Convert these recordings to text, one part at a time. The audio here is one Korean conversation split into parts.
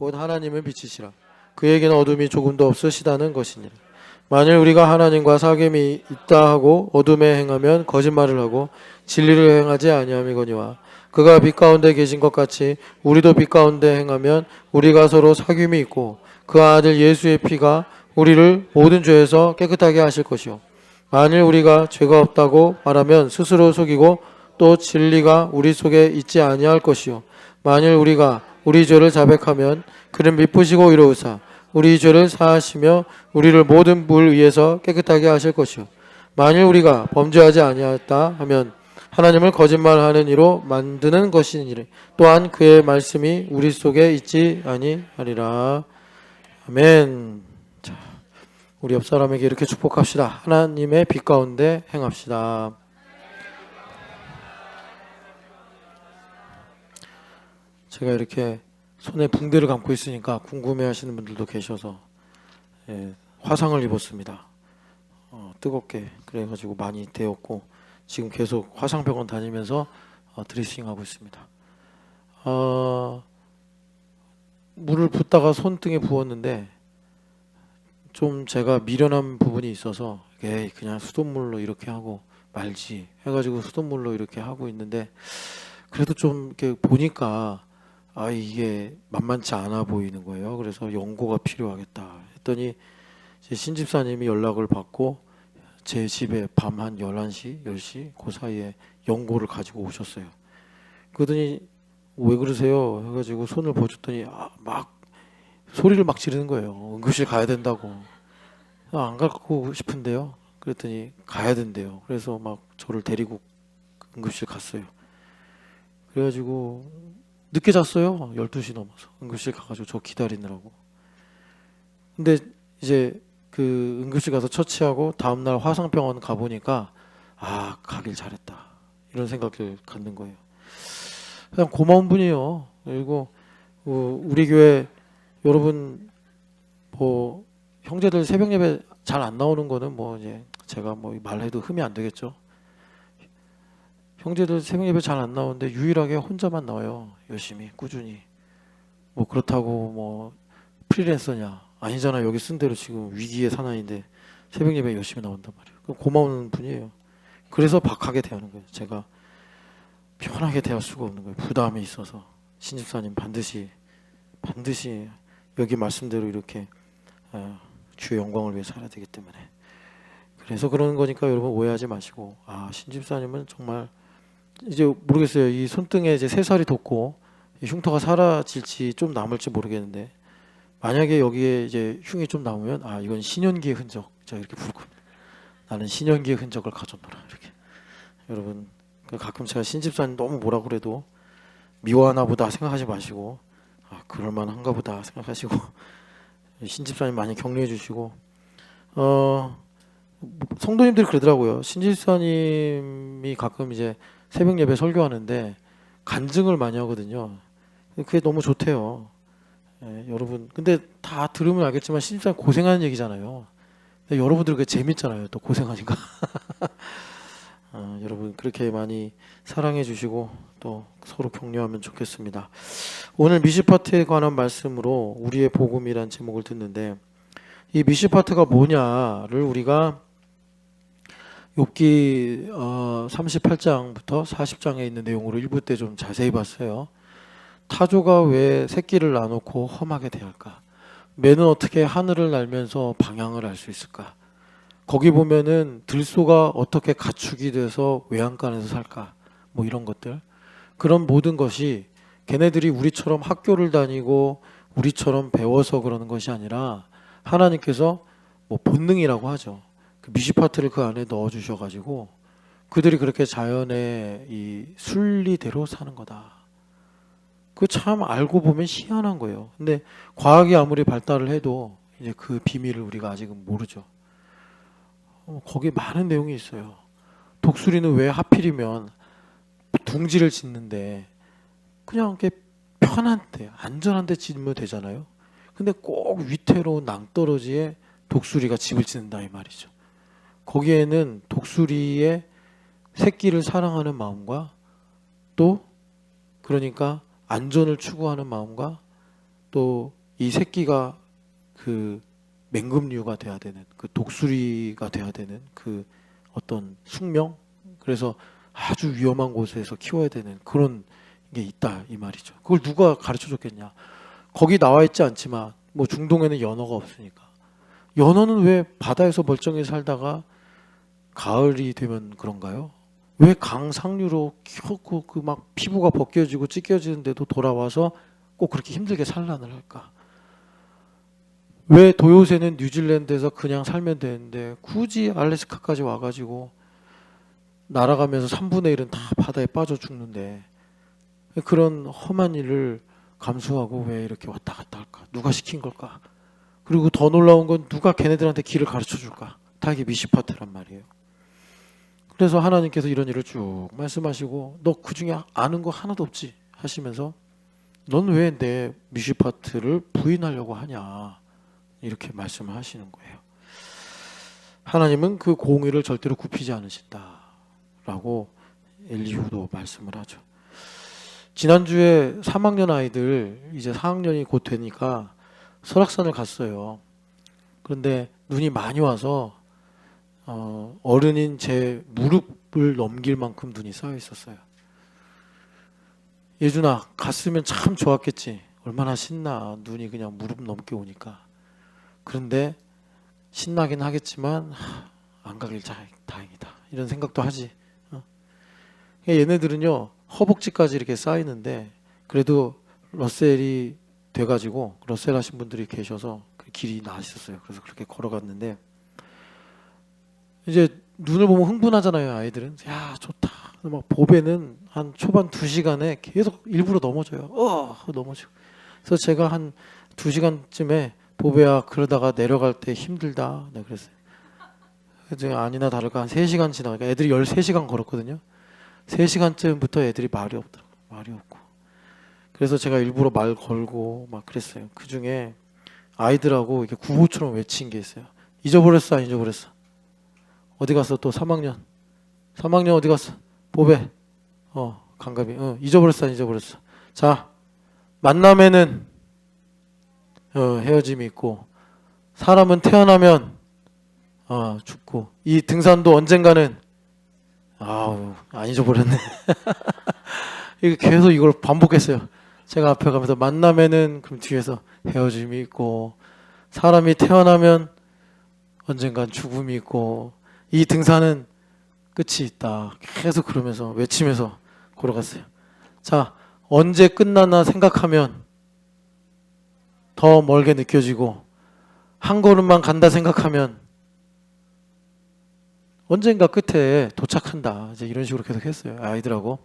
곧 하나님을 비치시라. 그에게는 어둠이 조금도 없으시다는 것이니라. 만일 우리가 하나님과 사귐이 있다 하고 어둠에 행하면 거짓말을 하고 진리를 행하지 아니함이거니와 그가 빛 가운데 계신 것 같이 우리도 빛 가운데 행하면 우리가 서로 사귐이 있고 그 아들 예수의 피가 우리를 모든 죄에서 깨끗하게 하실 것이요 만일 우리가 죄가 없다고 말하면 스스로 속이고 또 진리가 우리 속에 있지 아니할 것이요 만일 우리가 우리 죄를 자백하면 그는 미쁘시고 이로우사 우리 죄를 사하시며 우리를 모든 불 위에서 깨끗하게 하실 것이요 만일 우리가 범죄하지 아니하였다 하면 하나님을 거짓말하는 이로 만드는 것이니라. 또한 그의 말씀이 우리 속에 있지 아니하리라. 아멘. 자, 우리 옆 사람에게 이렇게 축복합시다. 하나님의 빛 가운데 행합시다. 제가 이렇게 손에 붕대를 감고 있으니까 궁금해하시는 분들도 계셔서 화상을 입었습니다. 뜨겁게 그래가지고 많이 데웠고 지금 계속 화상병원 다니면서 드레싱하고 있습니다. 물을 붓다가 손등에 부었는데 좀 제가 미련한 부분이 있어서 그냥 수돗물로 이렇게 하고 말지 해가지고 수돗물로 이렇게 하고 있는데 그래도 좀 이렇게 보니까 이게 만만치 않아 보이는 거예요. 그래서 연고가 필요하겠다 했더니 제 신집사님이 연락을 받고 제 집에 밤 한 11시, 10시 그 사이에 연고를 가지고 오셨어요. 그러더니 왜 그러세요? 해가지고 손을 보여줬더니 막 소리를 막 지르는 거예요. 응급실 가야 된다고. 안 가고 싶은데요. 그랬더니 가야 된대요. 그래서 막 저를 데리고 응급실 갔어요. 그래가지고 늦게 잤어요. 12시 넘어서 응급실 가가지고 저 기다리느라고. 근데 이제 그 응급실 가서 처치하고 다음날 화상병원 가보니까 가길 잘했다 이런 생각을 갖는 거예요. 그냥 고마운 분이에요. 그리고 우리 교회 여러분 뭐 형제들 새벽 예배 잘 안 나오는 거는 뭐 이제 제가 뭐 말해도 흠이 안 되겠죠. 형제들 새벽 예배 잘 안 나오는데 유일하게 혼자만 나와요. 열심히 꾸준히. 뭐 그렇다고 뭐 프리랜서냐? 아니잖아. 여기 쓴 대로 지금 위기의 사나이인데 새벽 예배 열심히 나온단 말이에요. 고마운 분이에요. 그래서 박하게 대하는 거예요. 제가 편하게 대할 수가 없는 거예요. 부담이 있어서 신집사님 반드시 여기 말씀대로 이렇게 주의 영광을 위해 살아야 되기 때문에 그래서 그러는 거니까 여러분 오해하지 마시고 신집사님은 정말 이제 모르겠어요. 이 손등에 이제 새살이 돋고 이 흉터가 사라질지 좀 남을지 모르겠는데 만약에 여기에 이제 흉이 좀 남으면 이건 신연기의 흔적. 제가 이렇게 부르고 나는 신연기의 흔적을 가졌노라 이렇게. 여러분 가끔 제가 신집사님 너무 뭐라 그래도 미워하나 보다 생각하지 마시고 그럴만한가 보다 생각하시고 신집사님 많이 격려해 주시고 성도님들이 그러더라고요. 신집사님이 가끔 이제 새벽 예배 설교하는데 간증을 많이 하거든요. 그게 너무 좋대요. 여러분 근데 다 들으면 알겠지만 신집사님 고생하는 얘기잖아요. 근데 여러분들 그게 재밌잖아요. 또 고생하니까. 여러분 그렇게 많이 사랑해 주시고 또 서로 격려하면 좋겠습니다. 오늘 미시파트에 관한 말씀으로 우리의 복음이란 제목을 듣는데 이 미시파트가 뭐냐를 우리가 욥기 38장부터 40장에 있는 내용으로 1부 때 좀 자세히 봤어요. 타조가 왜 새끼를 낳아놓고 험하게 대할까? 매는 어떻게 하늘을 날면서 방향을 알 수 있을까? 거기 보면은 들소가 어떻게 가축이 돼서 외양간에서 살까? 뭐 이런 것들. 그런 모든 것이 걔네들이 우리처럼 학교를 다니고 우리처럼 배워서 그러는 것이 아니라 하나님께서 뭐 본능이라고 하죠. 그 미시파트를 그 안에 넣어주셔가지고 그들이 그렇게 자연의 이 순리대로 사는 거다. 그 참 알고 보면 희한한 거예요. 근데 과학이 아무리 발달을 해도 이제 그 비밀을 우리가 아직은 모르죠. 거기에 많은 내용이 있어요. 독수리는 왜 하필이면 둥지를 짓는데 그냥 이렇게 편한데 안전한데 짓면 되잖아요. 근데 꼭 위태로운 낭떠러지에 독수리가 집을 짓는다 이 말이죠. 거기에는 독수리의 새끼를 사랑하는 마음과 또 그러니까 안전을 추구하는 마음과 또 이 새끼가 그 맹금류가 돼야 되는, 그 독수리가 돼야 되는 그 어떤 숙명, 그래서 아주 위험한 곳에서 키워야 되는 그런 게 있다 이 말이죠. 그걸 누가 가르쳐 줬겠냐. 거기 나와 있지 않지만 뭐 중동에는 연어가 없으니까. 연어는 왜 바다에서 멀쩡히 살다가 가을이 되면 그런가요? 왜 강 상류로 키웠고 그 막 피부가 벗겨지고 찢겨지는데도 돌아와서 꼭 그렇게 힘들게 산란을 할까? 왜 도요새는 뉴질랜드에서 그냥 살면 되는데 굳이 알래스카까지 와가지고 날아가면서 3분의 1은 다 바다에 빠져 죽는데 그런 험한 일을 감수하고 왜 이렇게 왔다 갔다 할까? 누가 시킨 걸까? 그리고 더 놀라운 건 누가 걔네들한테 길을 가르쳐 줄까? 다 이게 미시파트란 말이에요. 그래서 하나님께서 이런 일을 쭉 말씀하시고 너 그중에 아는 거 하나도 없지 하시면서 넌 왜 내 미시파트를 부인하려고 하냐 이렇게 말씀을 하시는 거예요. 하나님은 그 공의를 절대로 굽히지 않으신다라고 엘리후도 말씀을 하죠. 지난주에 3학년 아이들 이제 4학년이 곧 되니까 설악산을 갔어요. 그런데 눈이 많이 와서 어른인 제 무릎을 넘길 만큼 눈이 쌓여 있었어요. 예준아, 갔으면 참 좋았겠지. 얼마나 신나. 눈이 그냥 무릎 넘게 오니까. 그런데 신나긴 하겠지만 안 가길 다행이다. 이런 생각도 하지. 얘네들은요 허벅지까지 이렇게 쌓이는데 그래도 러셀이 돼가지고 러셀 하신 분들이 계셔서 그 길이 나으셨어요. 그래서 그렇게 걸어갔는데 이제 눈을 보면 흥분하잖아요. 아이들은 야 좋다. 막 보배는 한 초반 2시간에 계속 일부러 넘어져요. 넘어지고. 그래서 제가 한 2시간쯤에 보배야 그러다가 내려갈 때 힘들다. 네, 그랬어요. 그래서 아니나 다를까 한 3시간 지나니까 애들이 13시간 걸었거든요. 3시간쯤부터 애들이 말이 없더라고. 말이 없고. 그래서 제가 일부러 말 걸고 막 그랬어요. 그 중에 아이들하고 이렇게 구호처럼 외친 게 있어요. 잊어버렸어, 안 잊어버렸어? 어디 갔어? 또 3학년. 3학년 어디 갔어? 보배. 강갑이. 잊어버렸어, 안 잊어버렸어? 자, 만남에는 헤어짐이 있고, 사람은 태어나면 죽고, 이 등산도 언젠가는 안 잊어버렸네. 이거 계속 이걸 반복했어요. 제가 앞에 가면서 만남에는 그럼 뒤에서 헤어짐이 있고, 사람이 태어나면 언젠간 죽음이 있고, 이 등산은 끝이 있다. 계속 그러면서 외치면서 걸어갔어요. 자, 언제 끝나나 생각하면 더 멀게 느껴지고 한 걸음만 간다 생각하면 언젠가 끝에 도착한다. 이제 이런 식으로 계속 했어요. 아이들하고.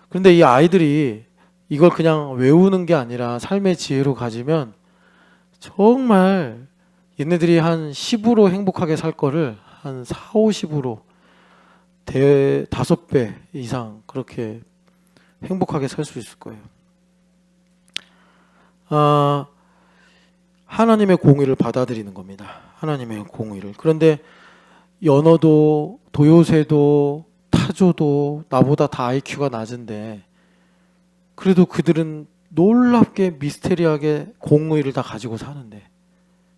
그런데 이 아이들이 이걸 그냥 외우는 게 아니라 삶의 지혜로 가지면 정말 얘네들이 한 10으로 행복하게 살 거를 한 4, 50으로 5배 이상 그렇게 행복하게 살 수 있을 거예요. 하나님의 공의를 받아들이는 겁니다. 하나님의 공의를. 그런데 연어도 도요새도 타조도 나보다 다 IQ가 낮은데 그래도 그들은 놀랍게 미스테리하게 공의를 다 가지고 사는데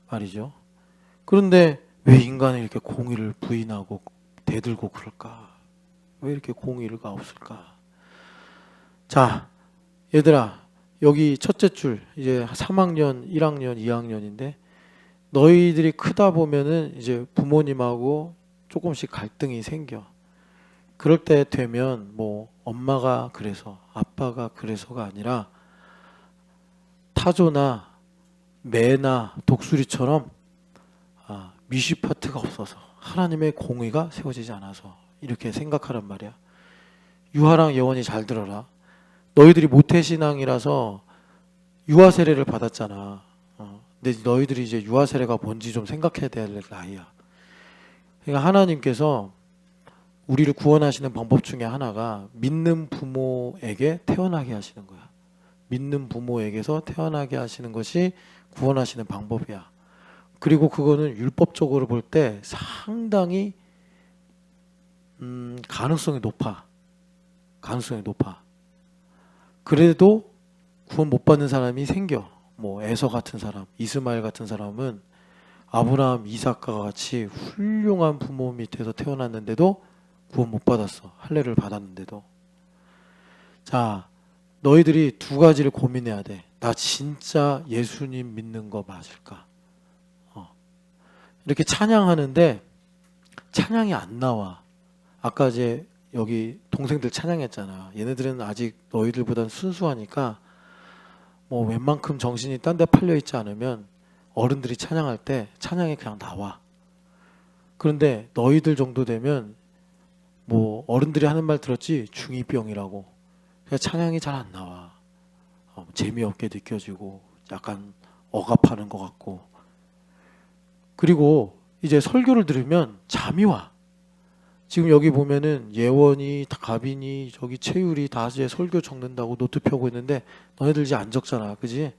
말이죠. 그런데 왜 인간이 이렇게 공의를 부인하고 대들고 그럴까? 왜 이렇게 공의가 없을까? 자, 얘들아, 여기 첫째 줄 이제 3학년, 1학년, 2학년인데 너희들이 크다 보면은 이제 부모님하고 조금씩 갈등이 생겨. 그럴 때 되면 뭐 엄마가 그래서 아빠가 그래서가 아니라 타조나 매나 독수리처럼 미시파트가 없어서 하나님의 공의가 세워지지 않아서 이렇게 생각하란 말이야. 유하랑 예원이 잘 들어라. 너희들이 모태신앙이라서 유아 세례를 받았잖아. 근데 너희들이 이제 유아 세례가 뭔지 좀 생각해야 될 나이야. 그러니까 하나님께서 우리를 구원하시는 방법 중에 하나가 믿는 부모에게 태어나게 하시는 거야. 믿는 부모에게서 태어나게 하시는 것이 구원하시는 방법이야. 그리고 그거는 율법적으로 볼 때 상당히 가능성이 높아. 가능성이 높아. 그래도 구원 못 받는 사람이 생겨. 뭐 에서 같은 사람, 이스마엘 같은 사람은 아브라함, 이삭과 같이 훌륭한 부모 밑에서 태어났는데도 구원 못 받았어. 할례를 받았는데도. 자, 너희들이 두 가지를 고민해야 돼. 나 진짜 예수님 믿는 거 맞을까? 이렇게 찬양하는데 찬양이 안 나와. 아까 이제 여기 동생들 찬양했잖아. 얘네들은 아직 너희들보단 순수하니까 뭐 웬만큼 정신이 딴 데 팔려 있지 않으면 어른들이 찬양할 때 찬양이 그냥 나와. 그런데 너희들 정도 되면 뭐 어른들이 하는 말 들었지? 중2병이라고. 그냥 찬양이 잘 안 나와. 재미없게 느껴지고 약간 억압하는 것 같고. 그리고 이제 설교를 들으면 잠이 와. 지금 여기 보면은 예원이, 가빈이, 저기 채율이 다 이제 설교 적는다고 노트 펴고 있는데 너네들 이제 안 적잖아, 그지?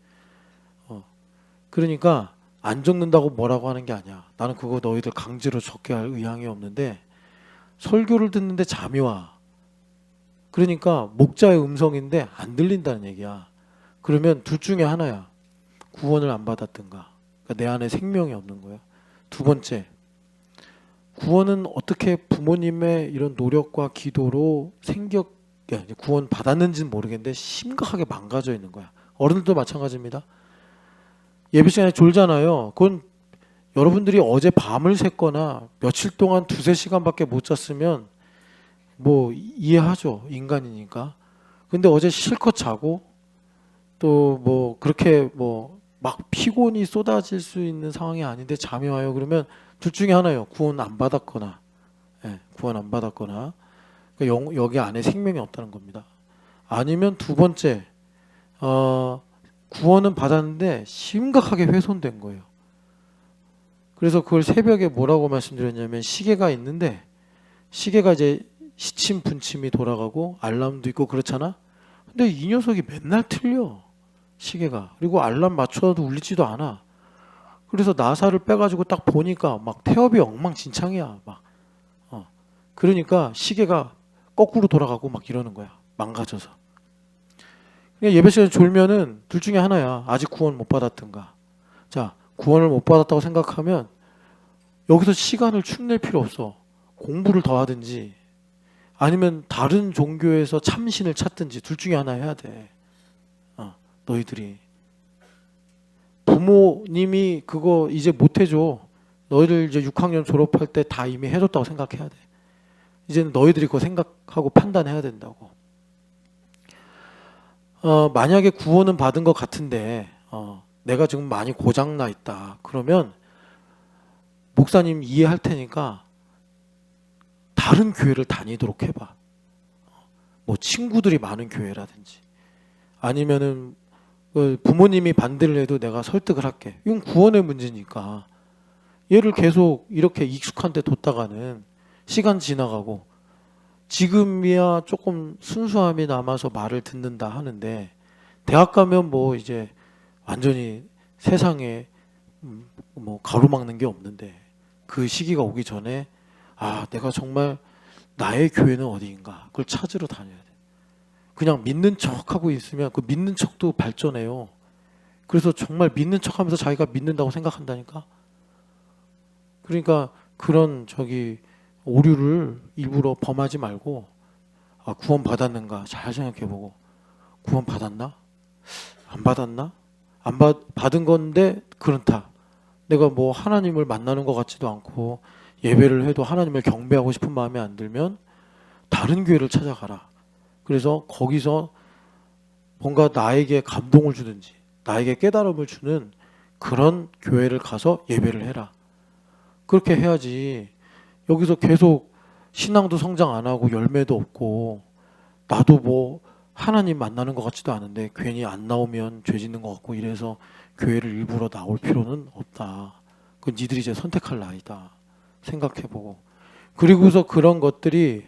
그러니까 안 적는다고 뭐라고 하는 게 아니야. 나는 그거 너희들 강제로 적게 할 의향이 없는데 설교를 듣는데 잠이 와. 그러니까 목자의 음성인데 안 들린다는 얘기야. 그러면 둘 중에 하나야. 구원을 안 받았든가. 그러니까 내 안에 생명이 없는 거야. 두 번째, 구원은 어떻게 부모님의 이런 노력과 기도로 구원 받았는지는 모르겠는데 심각하게 망가져 있는 거야. 어른들도 마찬가지입니다. 예배 시간에 졸잖아요. 그건 여러분들이 어제 밤을 샜거나 며칠 동안 두세 시간밖에 못 잤으면 뭐 이해하죠. 인간이니까. 근데 어제 실컷 자고 또 뭐 그렇게 뭐 막 피곤이 쏟아질 수 있는 상황이 아닌데 잠이 와요. 그러면 둘 중에 하나예요. 구원 안 받았거나, 구원 안 받았거나, 그러니까 여기 안에 생명이 없다는 겁니다. 아니면 두 번째, 구원은 받았는데 심각하게 훼손된 거예요. 그래서 그걸 새벽에 뭐라고 말씀드렸냐면 시계가 있는데 시계가 이제 시침 분침이 돌아가고 알람도 있고 그렇잖아. 근데 이 녀석이 맨날 틀려. 시계가. 그리고 알람 맞춰도 울리지도 않아. 그래서 나사를 빼가지고 딱 보니까 막 태엽이 엉망진창이야. 막. 그러니까 시계가 거꾸로 돌아가고 막 이러는 거야. 망가져서. 그냥 예배 시간에 졸면은 둘 중에 하나야. 아직 구원 못 받았든가. 자, 구원을 못 받았다고 생각하면 여기서 시간을 축낼 필요 없어. 공부를 더 하든지 아니면 다른 종교에서 참신을 찾든지 둘 중에 하나 해야 돼. 너희들이. 부모님이 그거 이제 못 해줘. 너희들 이제 6학년 졸업할 때 다 이미 해줬다고 생각해야 돼. 이제는 너희들이 그거 생각하고 판단해야 된다고. 만약에 구원은 받은 것 같은데 내가 지금 많이 고장나 있다. 그러면 목사님 이해할 테니까 다른 교회를 다니도록 해봐. 뭐 친구들이 많은 교회라든지 아니면은 부모님이 반대를 해도 내가 설득을 할게. 이건 구원의 문제니까. 얘를 계속 이렇게 익숙한 데 뒀다가는 시간 지나가고 지금이야 조금 순수함이 남아서 말을 듣는다 하는데 대학 가면 뭐 이제 완전히 세상에 뭐 가로막는 게 없는데 그 시기가 오기 전에 내가 정말 나의 교회는 어디인가 그걸 찾으러 다녀야 돼. 그냥 믿는 척하고 있으면 그 믿는 척도 발전해요. 그래서 정말 믿는 척하면서 자기가 믿는다고 생각한다니까. 그러니까 그런 오류를 일부러 범하지 말고 구원 받았는가 잘 생각해보고 구원 받았나? 안 받았나? 받은 건데 그렇다. 내가 뭐 하나님을 만나는 것 같지도 않고 예배를 해도 하나님을 경배하고 싶은 마음이 안 들면 다른 교회를 찾아가라. 그래서 거기서 뭔가 나에게 감동을 주든지 나에게 깨달음을 주는 그런 교회를 가서 예배를 해라. 그렇게 해야지 여기서 계속 신앙도 성장 안 하고 열매도 없고 나도 뭐 하나님 만나는 것 같지도 않은데 괜히 안 나오면 죄 짓는 것 같고 이래서 교회를 일부러 나올 필요는 없다. 그건 니들이 이제 선택할 나이다. 생각해보고. 그리고서 그런 것들이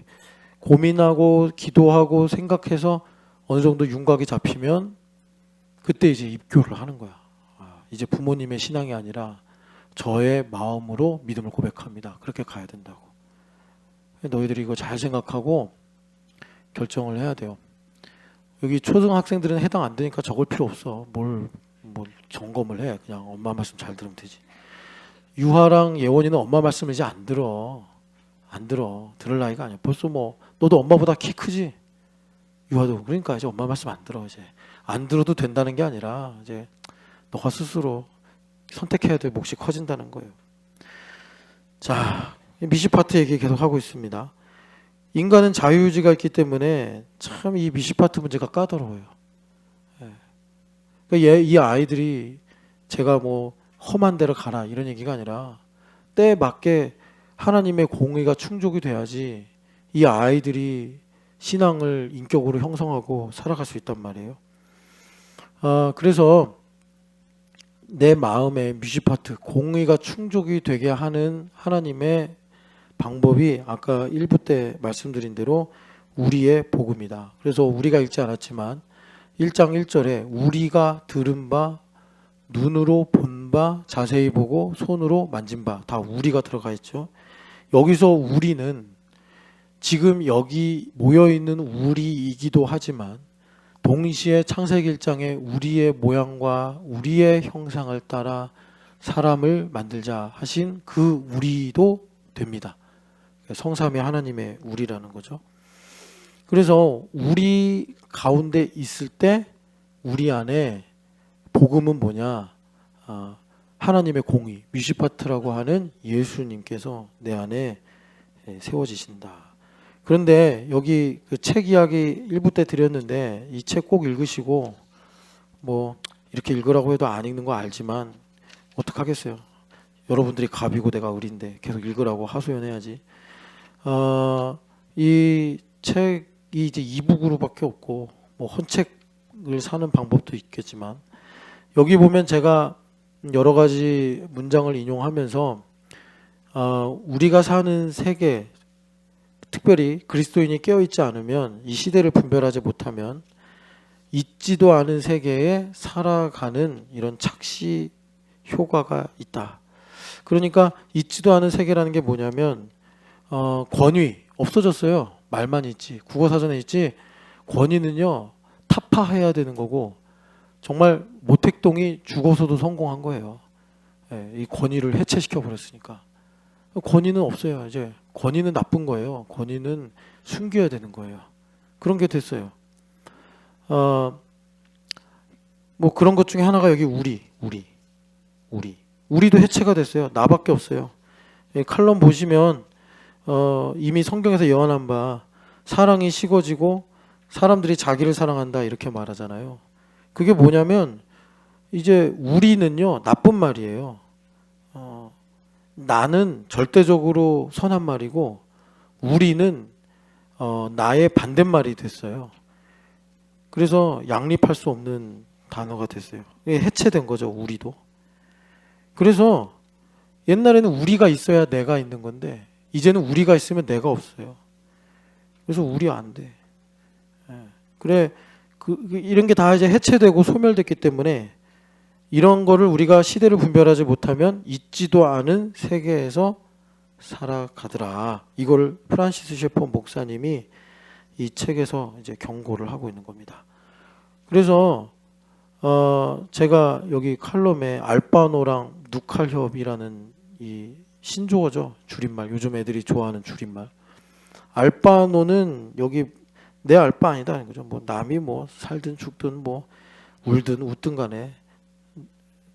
고민하고 기도하고 생각해서 어느 정도 윤곽이 잡히면 그때 이제 입교를 하는 거야. 이제 부모님의 신앙이 아니라 저의 마음으로 믿음을 고백합니다. 그렇게 가야 된다고. 너희들이 이거 잘 생각하고 결정을 해야 돼요. 여기 초등학생들은 해당 안 되니까 적을 필요 없어. 뭘 뭐 점검을 해. 그냥 엄마 말씀 잘 들으면 되지. 유하랑 예원이는 엄마 말씀을 이제 안 들어. 안 들어. 들을 나이가 아니야. 벌써 뭐 너도 엄마보다 키 크지? 유아도. 그러니까 이제 엄마 말씀 안 들어. 이제 안 들어도 된다는 게 아니라 이제 너가 스스로 선택해야 될 몫이 커진다는 거예요. 자, 미시파트 얘기 계속 하고 있습니다. 인간은 자유의지가 있기 때문에 참 이 미시파트 문제가 까다로워요. 그러니까 이 아이들이 제가 뭐 험한 데로 가라 이런 얘기가 아니라 때에 맞게 하나님의 공의가 충족이 돼야지 이 아이들이 신앙을 인격으로 형성하고 살아갈 수 있단 말이에요. 그래서 내 마음의 미시파트, 공의가 충족이 되게 하는 하나님의 방법이 아까 1부 때 말씀드린 대로 우리의 복음이다. 그래서 우리가 읽지 않았지만 1장 1절에 우리가 들은 바, 눈으로 본 바, 자세히 보고 손으로 만진 바, 다 우리가 들어가 있죠. 여기서 우리는 지금 여기 모여있는 우리이기도 하지만 동시에 창세기 1장에 우리의 모양과 우리의 형상을 따라 사람을 만들자 하신 그 우리도 됩니다. 성삼위 하나님의 우리라는 거죠. 그래서 우리 가운데 있을 때 우리 안에 복음은 뭐냐? 하나님의 공의, 미시파트라고 하는 예수님께서 내 안에 세워지신다. 그런데 여기 그 책 이야기 1부 때 드렸는데 이 책 꼭 읽으시고 뭐 이렇게 읽으라고 해도 안 읽는 거 알지만 어떡하겠어요. 여러분들이 갑이고 내가 을인데 계속 읽으라고 하소연해야지. 이 책이 이제 이북으로밖에 없고 뭐 헌책을 사는 방법도 있겠지만 여기 보면 제가 여러 가지 문장을 인용하면서 우리가 사는 세계, 특별히 그리스도인이 깨어있지 않으면 이 시대를 분별하지 못하면 있지도 않은 세계에 살아가는 이런 착시 효과가 있다. 그러니까 있지도 않은 세계라는 게 뭐냐면 권위 없어졌어요. 말만 있지. 국어사전에 있지. 권위는요 타파해야 되는 거고 정말 모택동이 죽어서도 성공한 거예요. 이 권위를 해체시켜 버렸으니까. 권위는 없어요. 이제 권위는 나쁜 거예요. 권위는 숨겨야 되는 거예요. 그런 게 됐어요. 뭐 그런 것 중에 하나가 여기 우리도 해체가 됐어요. 나밖에 없어요. 칼럼 보시면 이미 성경에서 예언한 바 사랑이 식어지고 사람들이 자기를 사랑한다 이렇게 말하잖아요. 그게 뭐냐면 이제 우리는요 나쁜 말이에요. 나는 절대적으로 선한 말이고 우리는 나의 반대말이 됐어요. 그래서 양립할 수 없는 단어가 됐어요. 해체된 거죠 우리도. 그래서 옛날에는 우리가 있어야 내가 있는 건데 이제는 우리가 있으면 내가 없어요. 그래서 우리 안 돼. 그래 이런 게 다 이제 해체되고 소멸됐기 때문에 이런 거를 우리가 시대를 분별하지 못하면 있지도 않은 세계에서 살아가더라. 이걸 프란시스 셰퍼 목사님이 이 책에서 이제 경고를 하고 있는 겁니다. 그래서 제가 여기 칼럼에 알바노랑 누칼협이라는 이 신조어죠. 줄임말. 요즘 애들이 좋아하는 줄임말. 알바노는 여기 내 알바 아니다. 그죠? 뭐 남이 뭐 살든 죽든 뭐 울든 웃든 간에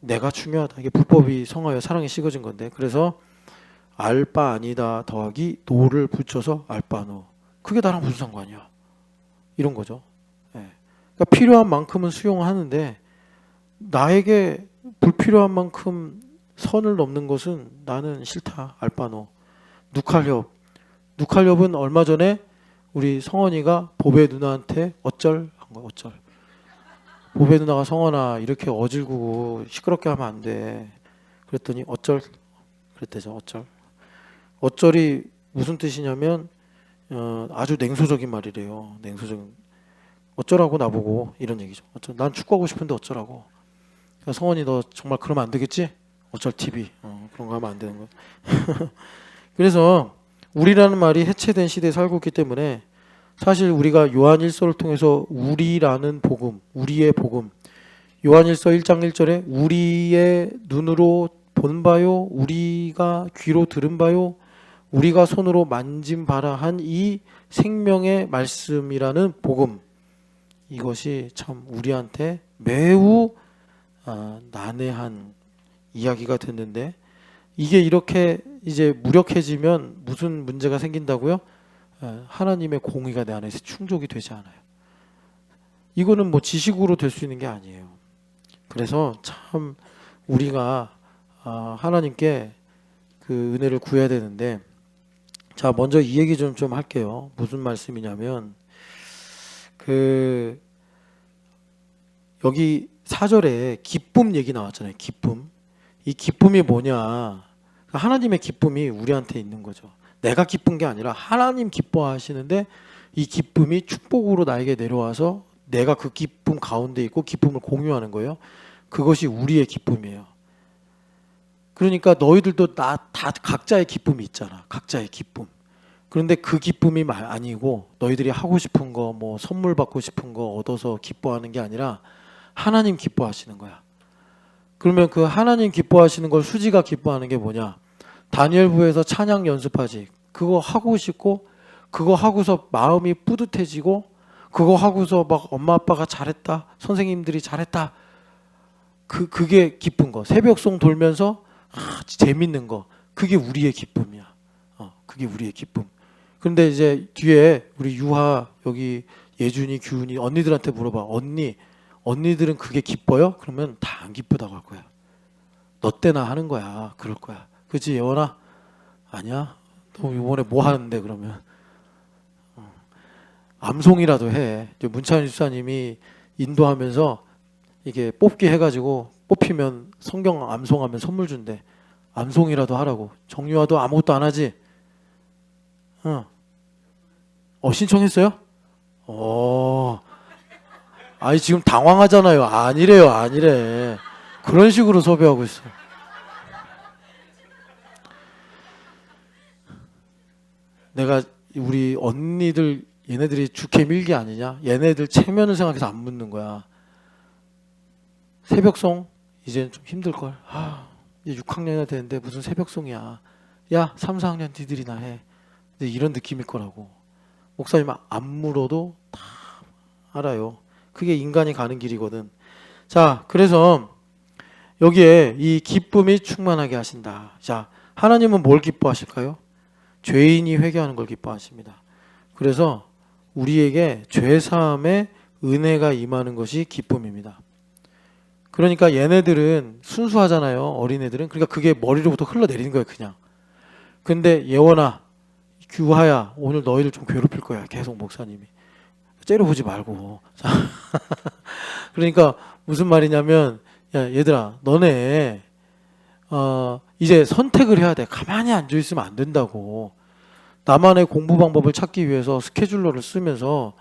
내가 중요하다. 이게 불법이 성하여 사랑이 식어진 건데. 그래서 알바 아니다 더하기 노를 붙여서 알바노. 그게 나랑 무슨 상관이야? 이런 거죠. 그러니까 필요한 만큼은 수용하는데 나에게 불필요한 만큼 선을 넘는 것은 나는 싫다. 알바노. 누칼협은 얼마 전에 우리 성원이가 보배 누나한테 어쩔 한 거야. 어쩔. 보배 누나가 성원아 이렇게 어질고 시끄럽게 하면 안 돼. 그랬더니 어쩔 그랬대죠. 어쩔이 무슨 뜻이냐면 아주 냉소적인 말이래요. 냉소적인. 어쩌라고 나보고 이런 얘기죠. 난 축구하고 싶은데 어쩌라고. 그러니까 성원이 너 정말 그러면 안 되겠지? 어쩔 TV 그런 거 하면 안 되는 거야. 그래서 우리라는 말이 해체된 시대에 살고 있기 때문에 사실 우리가 요한 1서를 통해서 우리라는 복음, 우리의 복음 요한일서 1장 1절에 우리의 눈으로 본 바요, 우리가 귀로 들은 바요, 우리가 손으로 만진 바라 한 이 생명의 말씀이라는 복음, 이것이 참 우리한테 매우 난해한 이야기가 됐는데, 이게 이렇게 이제 무력해지면 무슨 문제가 생긴다고요? 하나님의 공의가 내 안에서 충족이 되지 않아요. 이거는 뭐 지식으로 될 수 있는 게 아니에요. 그래서 참 우리가 하나님께 그 은혜를 구해야 되는데, 자, 먼저 이 얘기 좀 할게요. 무슨 말씀이냐면, 그 여기 4절에 기쁨 얘기 나왔잖아요. 기쁨. 이 기쁨이 뭐냐? 하나님의 기쁨이 우리한테 있는 거죠. 내가 기쁜 게 아니라 하나님 기뻐하시는데, 이 기쁨이 축복으로 나에게 내려와서 내가 그 기쁨 가운데 있고 기쁨을 공유하는 거예요. 그것이 우리의 기쁨이에요. 그러니까 너희들도 다 각자의 기쁨이 있잖아. 각자의 기쁨. 그런데 그 기쁨이 아니고 너희들이 하고 싶은 거, 뭐 선물 받고 싶은 거 얻어서 기뻐하는 게 아니라 하나님 기뻐하시는 거야. 그러면 그 하나님 기뻐하시는 걸 수지가 기뻐하는 게 뭐냐? 다니엘부에서 찬양 연습하지. 그거 하고 싶고, 그거 하고서 마음이 뿌듯해지고, 그거 하고서 막 엄마 아빠가 잘했다, 선생님들이 잘했다, 그게 기쁜 거. 새벽송 돌면서 재밌는 거, 그게 우리의 기쁨이야. 그게 우리의 기쁨. 그런데 이제 뒤에 우리 유하, 여기 예준이, 규은이 언니들한테 물어봐. 언니들은 그게 기뻐요? 그러면 다 안 기쁘다고 할 거야. 너 때나 하는 거야. 그럴 거야. 그치 예원아? 아니야? 너 이번에 뭐 하는데 그러면? 암송이라도 해. 문찬희 집사님이 인도하면서 이게 뽑기 해가지고 뽑히면 성경 암송하면 선물 준대. 암송이라도 하라고. 정유아도 아무것도 안 하지? 신청했어요? 아니 지금 당황하잖아요. 아니래. 그런 식으로 섭외하고 있어. 내가 우리 언니들 얘네들이 주캐 밀기 아니냐? 얘네들 체면을 생각해서 안 묻는 거야. 새벽송 이제는 좀 힘들걸. 이제 6학년이나 되는데 무슨 새벽송이야. 야 3, 4학년 니들이나 해. 이제 이런 느낌일 거라고. 목사님 안 물어도 다 알아요. 그게 인간이 가는 길이거든. 자, 그래서 여기에 이 기쁨이 충만하게 하신다. 자, 하나님은 뭘 기뻐하실까요? 죄인이 회개하는 걸 기뻐하십니다. 그래서 우리에게 죄사함의 은혜가 임하는 것이 기쁨입니다. 그러니까 얘네들은 순수하잖아요. 어린애들은. 그러니까 그게 머리로부터 흘러내리는 거예요. 그냥. 근데 예원아, 규하야, 오늘 너희들 좀 괴롭힐 거야. 계속 목사님이. 째려보지 말고. 자, 그러니까 무슨 말이냐면, 야 얘들아, 너네 이제 선택을 해야 돼. 가만히 앉아 있으면 안 된다고. 나만의 공부 방법을 찾기 위해서 스케줄러를 쓰면서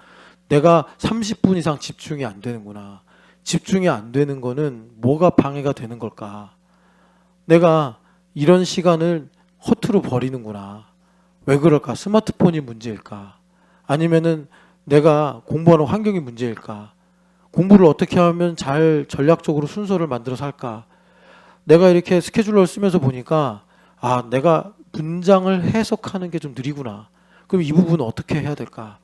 내가 30분 이상 집중이 안 되는구나. 집중이 안 되는 거는 뭐가 방해가 되는 걸까? 내가 이런 시간을 허투루 버리는구나. 왜 그럴까? 스마트폰이 문제일까? 아니면은 내가 공부하는 환경이 문제일까? 공부를 어떻게 하면 잘 전략적으로 순서를 만들어서 할까? 내가 이렇게 스케줄러를 쓰면서 보니까 내가 문장을 해석하는 게 좀 느리구나. 그럼 이 부분은 어떻게 해야 될까?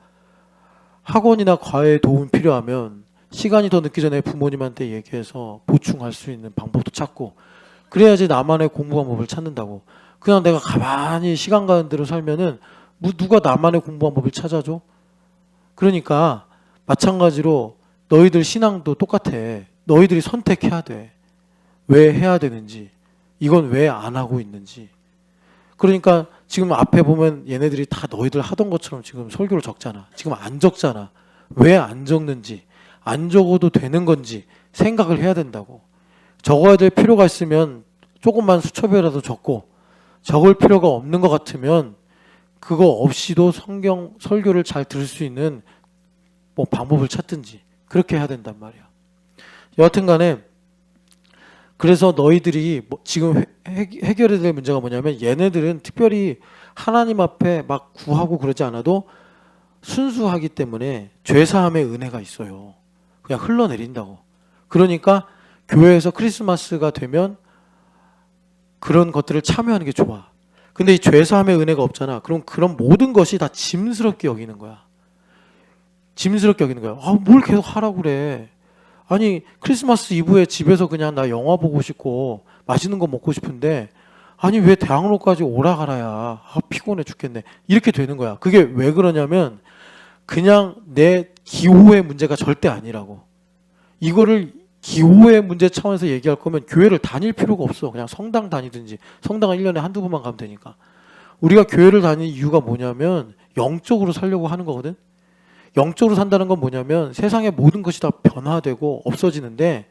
학원이나 과외에 도움이 필요하면 시간이 더 늦기 전에 부모님한테 얘기해서 보충할 수 있는 방법도 찾고, 그래야지 나만의 공부 방법을 찾는다고. 그냥 내가 가만히 시간 가는 대로 살면은 누가 나만의 공부 방법을 찾아줘? 그러니까 마찬가지로 너희들 신앙도 똑같아. 너희들이 선택해야 돼. 왜 해야 되는지, 이건 왜 안 하고 있는지. 그러니까 지금 앞에 보면 얘네들이 다 너희들 하던 것처럼 지금 설교를 적잖아. 지금 안 적잖아. 왜 안 적는지, 안 적어도 되는 건지 생각을 해야 된다고. 적어야 될 필요가 있으면 조금만 수첩에라도 적고, 적을 필요가 없는 것 같으면 그거 없이도 성경 설교를 잘 들을 수 있는 뭐 방법을 찾든지 그렇게 해야 된단 말이야. 여하튼 간에 그래서 너희들이 지금 해결해야 될 문제가 뭐냐면, 얘네들은 특별히 하나님 앞에 막 구하고 그러지 않아도 순수하기 때문에 죄사함의 은혜가 있어요. 그냥 흘러내린다고. 그러니까 교회에서 크리스마스가 되면 그런 것들을 참여하는 게 좋아. 근데 이 죄사함의 은혜가 없잖아. 그럼 그런 모든 것이 다 짐스럽게 여기는 거야. 짐스럽게 여기는 거야. 뭘 계속 하라고 그래. 아니, 크리스마스 이브에 집에서 그냥 나 영화 보고 싶고 맛있는 거 먹고 싶은데 아니 왜 대학로까지 오라 가라야. 피곤해 죽겠네. 이렇게 되는 거야. 그게 왜 그러냐면 그냥 내 기호의 문제가 절대 아니라고. 이거를 기호의 문제 차원에서 얘기할 거면 교회를 다닐 필요가 없어. 그냥 성당 다니든지. 성당은 1년에 한두 번만 가면 되니까. 우리가 교회를 다니는 이유가 뭐냐면 영적으로 살려고 하는 거거든. 영적으로 산다는 건 뭐냐면 세상의 모든 것이 다 변화되고 없어지는데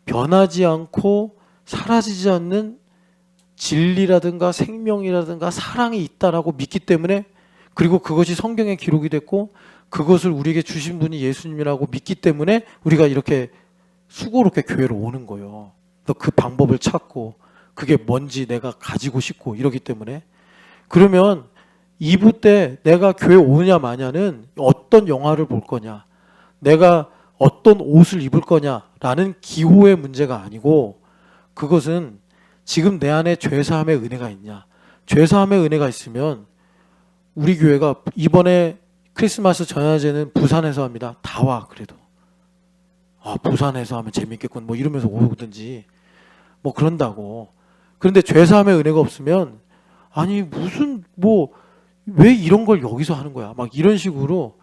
변하지 않고 사라지지 않는 진리라든가 생명이라든가 사랑이 있다라고 믿기 때문에, 그리고 그것이 성경에 기록이 됐고 그것을 우리에게 주신 분이 예수님이라고 믿기 때문에 우리가 이렇게 수고롭게 교회로 오는 거예요. 또 그 방법을 찾고 그게 뭔지 내가 가지고 싶고 이러기 때문에. 그러면 2부 때 내가 교회 오느냐 마냐는 어떤 영화를 볼 거냐, 내가 어떤 옷을 입을 거냐라는 기호의 문제가 아니고, 그것은 지금 내 안에 죄사함의 은혜가 있냐. 죄사함의 은혜가 있으면 우리 교회가 이번에 크리스마스 전야제는 부산에서 합니다. 다 와. 그래도 부산에서 하면 재밌겠군 뭐 이러면서 오든지 뭐 그런다고. 그런데 죄사함의 은혜가 없으면 아니 무슨 왜 이런 걸 여기서 하는 거야 막 이런 식으로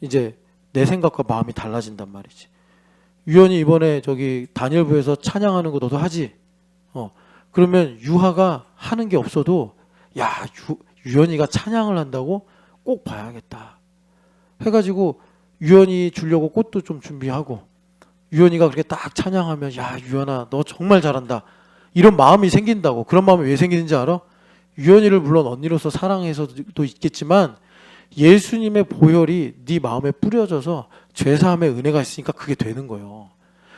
이제 내 생각과 마음이 달라진단 말이지. 유연이 이번에 저기 다니엘부에서 찬양하는 거 너도 하지? 그러면 유하가 하는 게 없어도 야 유연이가 찬양을 한다고 꼭 봐야겠다 해가지고 유연이 주려고 꽃도 좀 준비하고, 유연이가 그렇게 딱 찬양하면 야 유연아 너 정말 잘한다 이런 마음이 생긴다고. 그런 마음이 왜 생기는지 알아? 유연이를 물론 언니로서 사랑해서도 있겠지만 예수님의 보혈이 네 마음에 뿌려져서 죄사함의 은혜가 있으니까 그게 되는 거예요.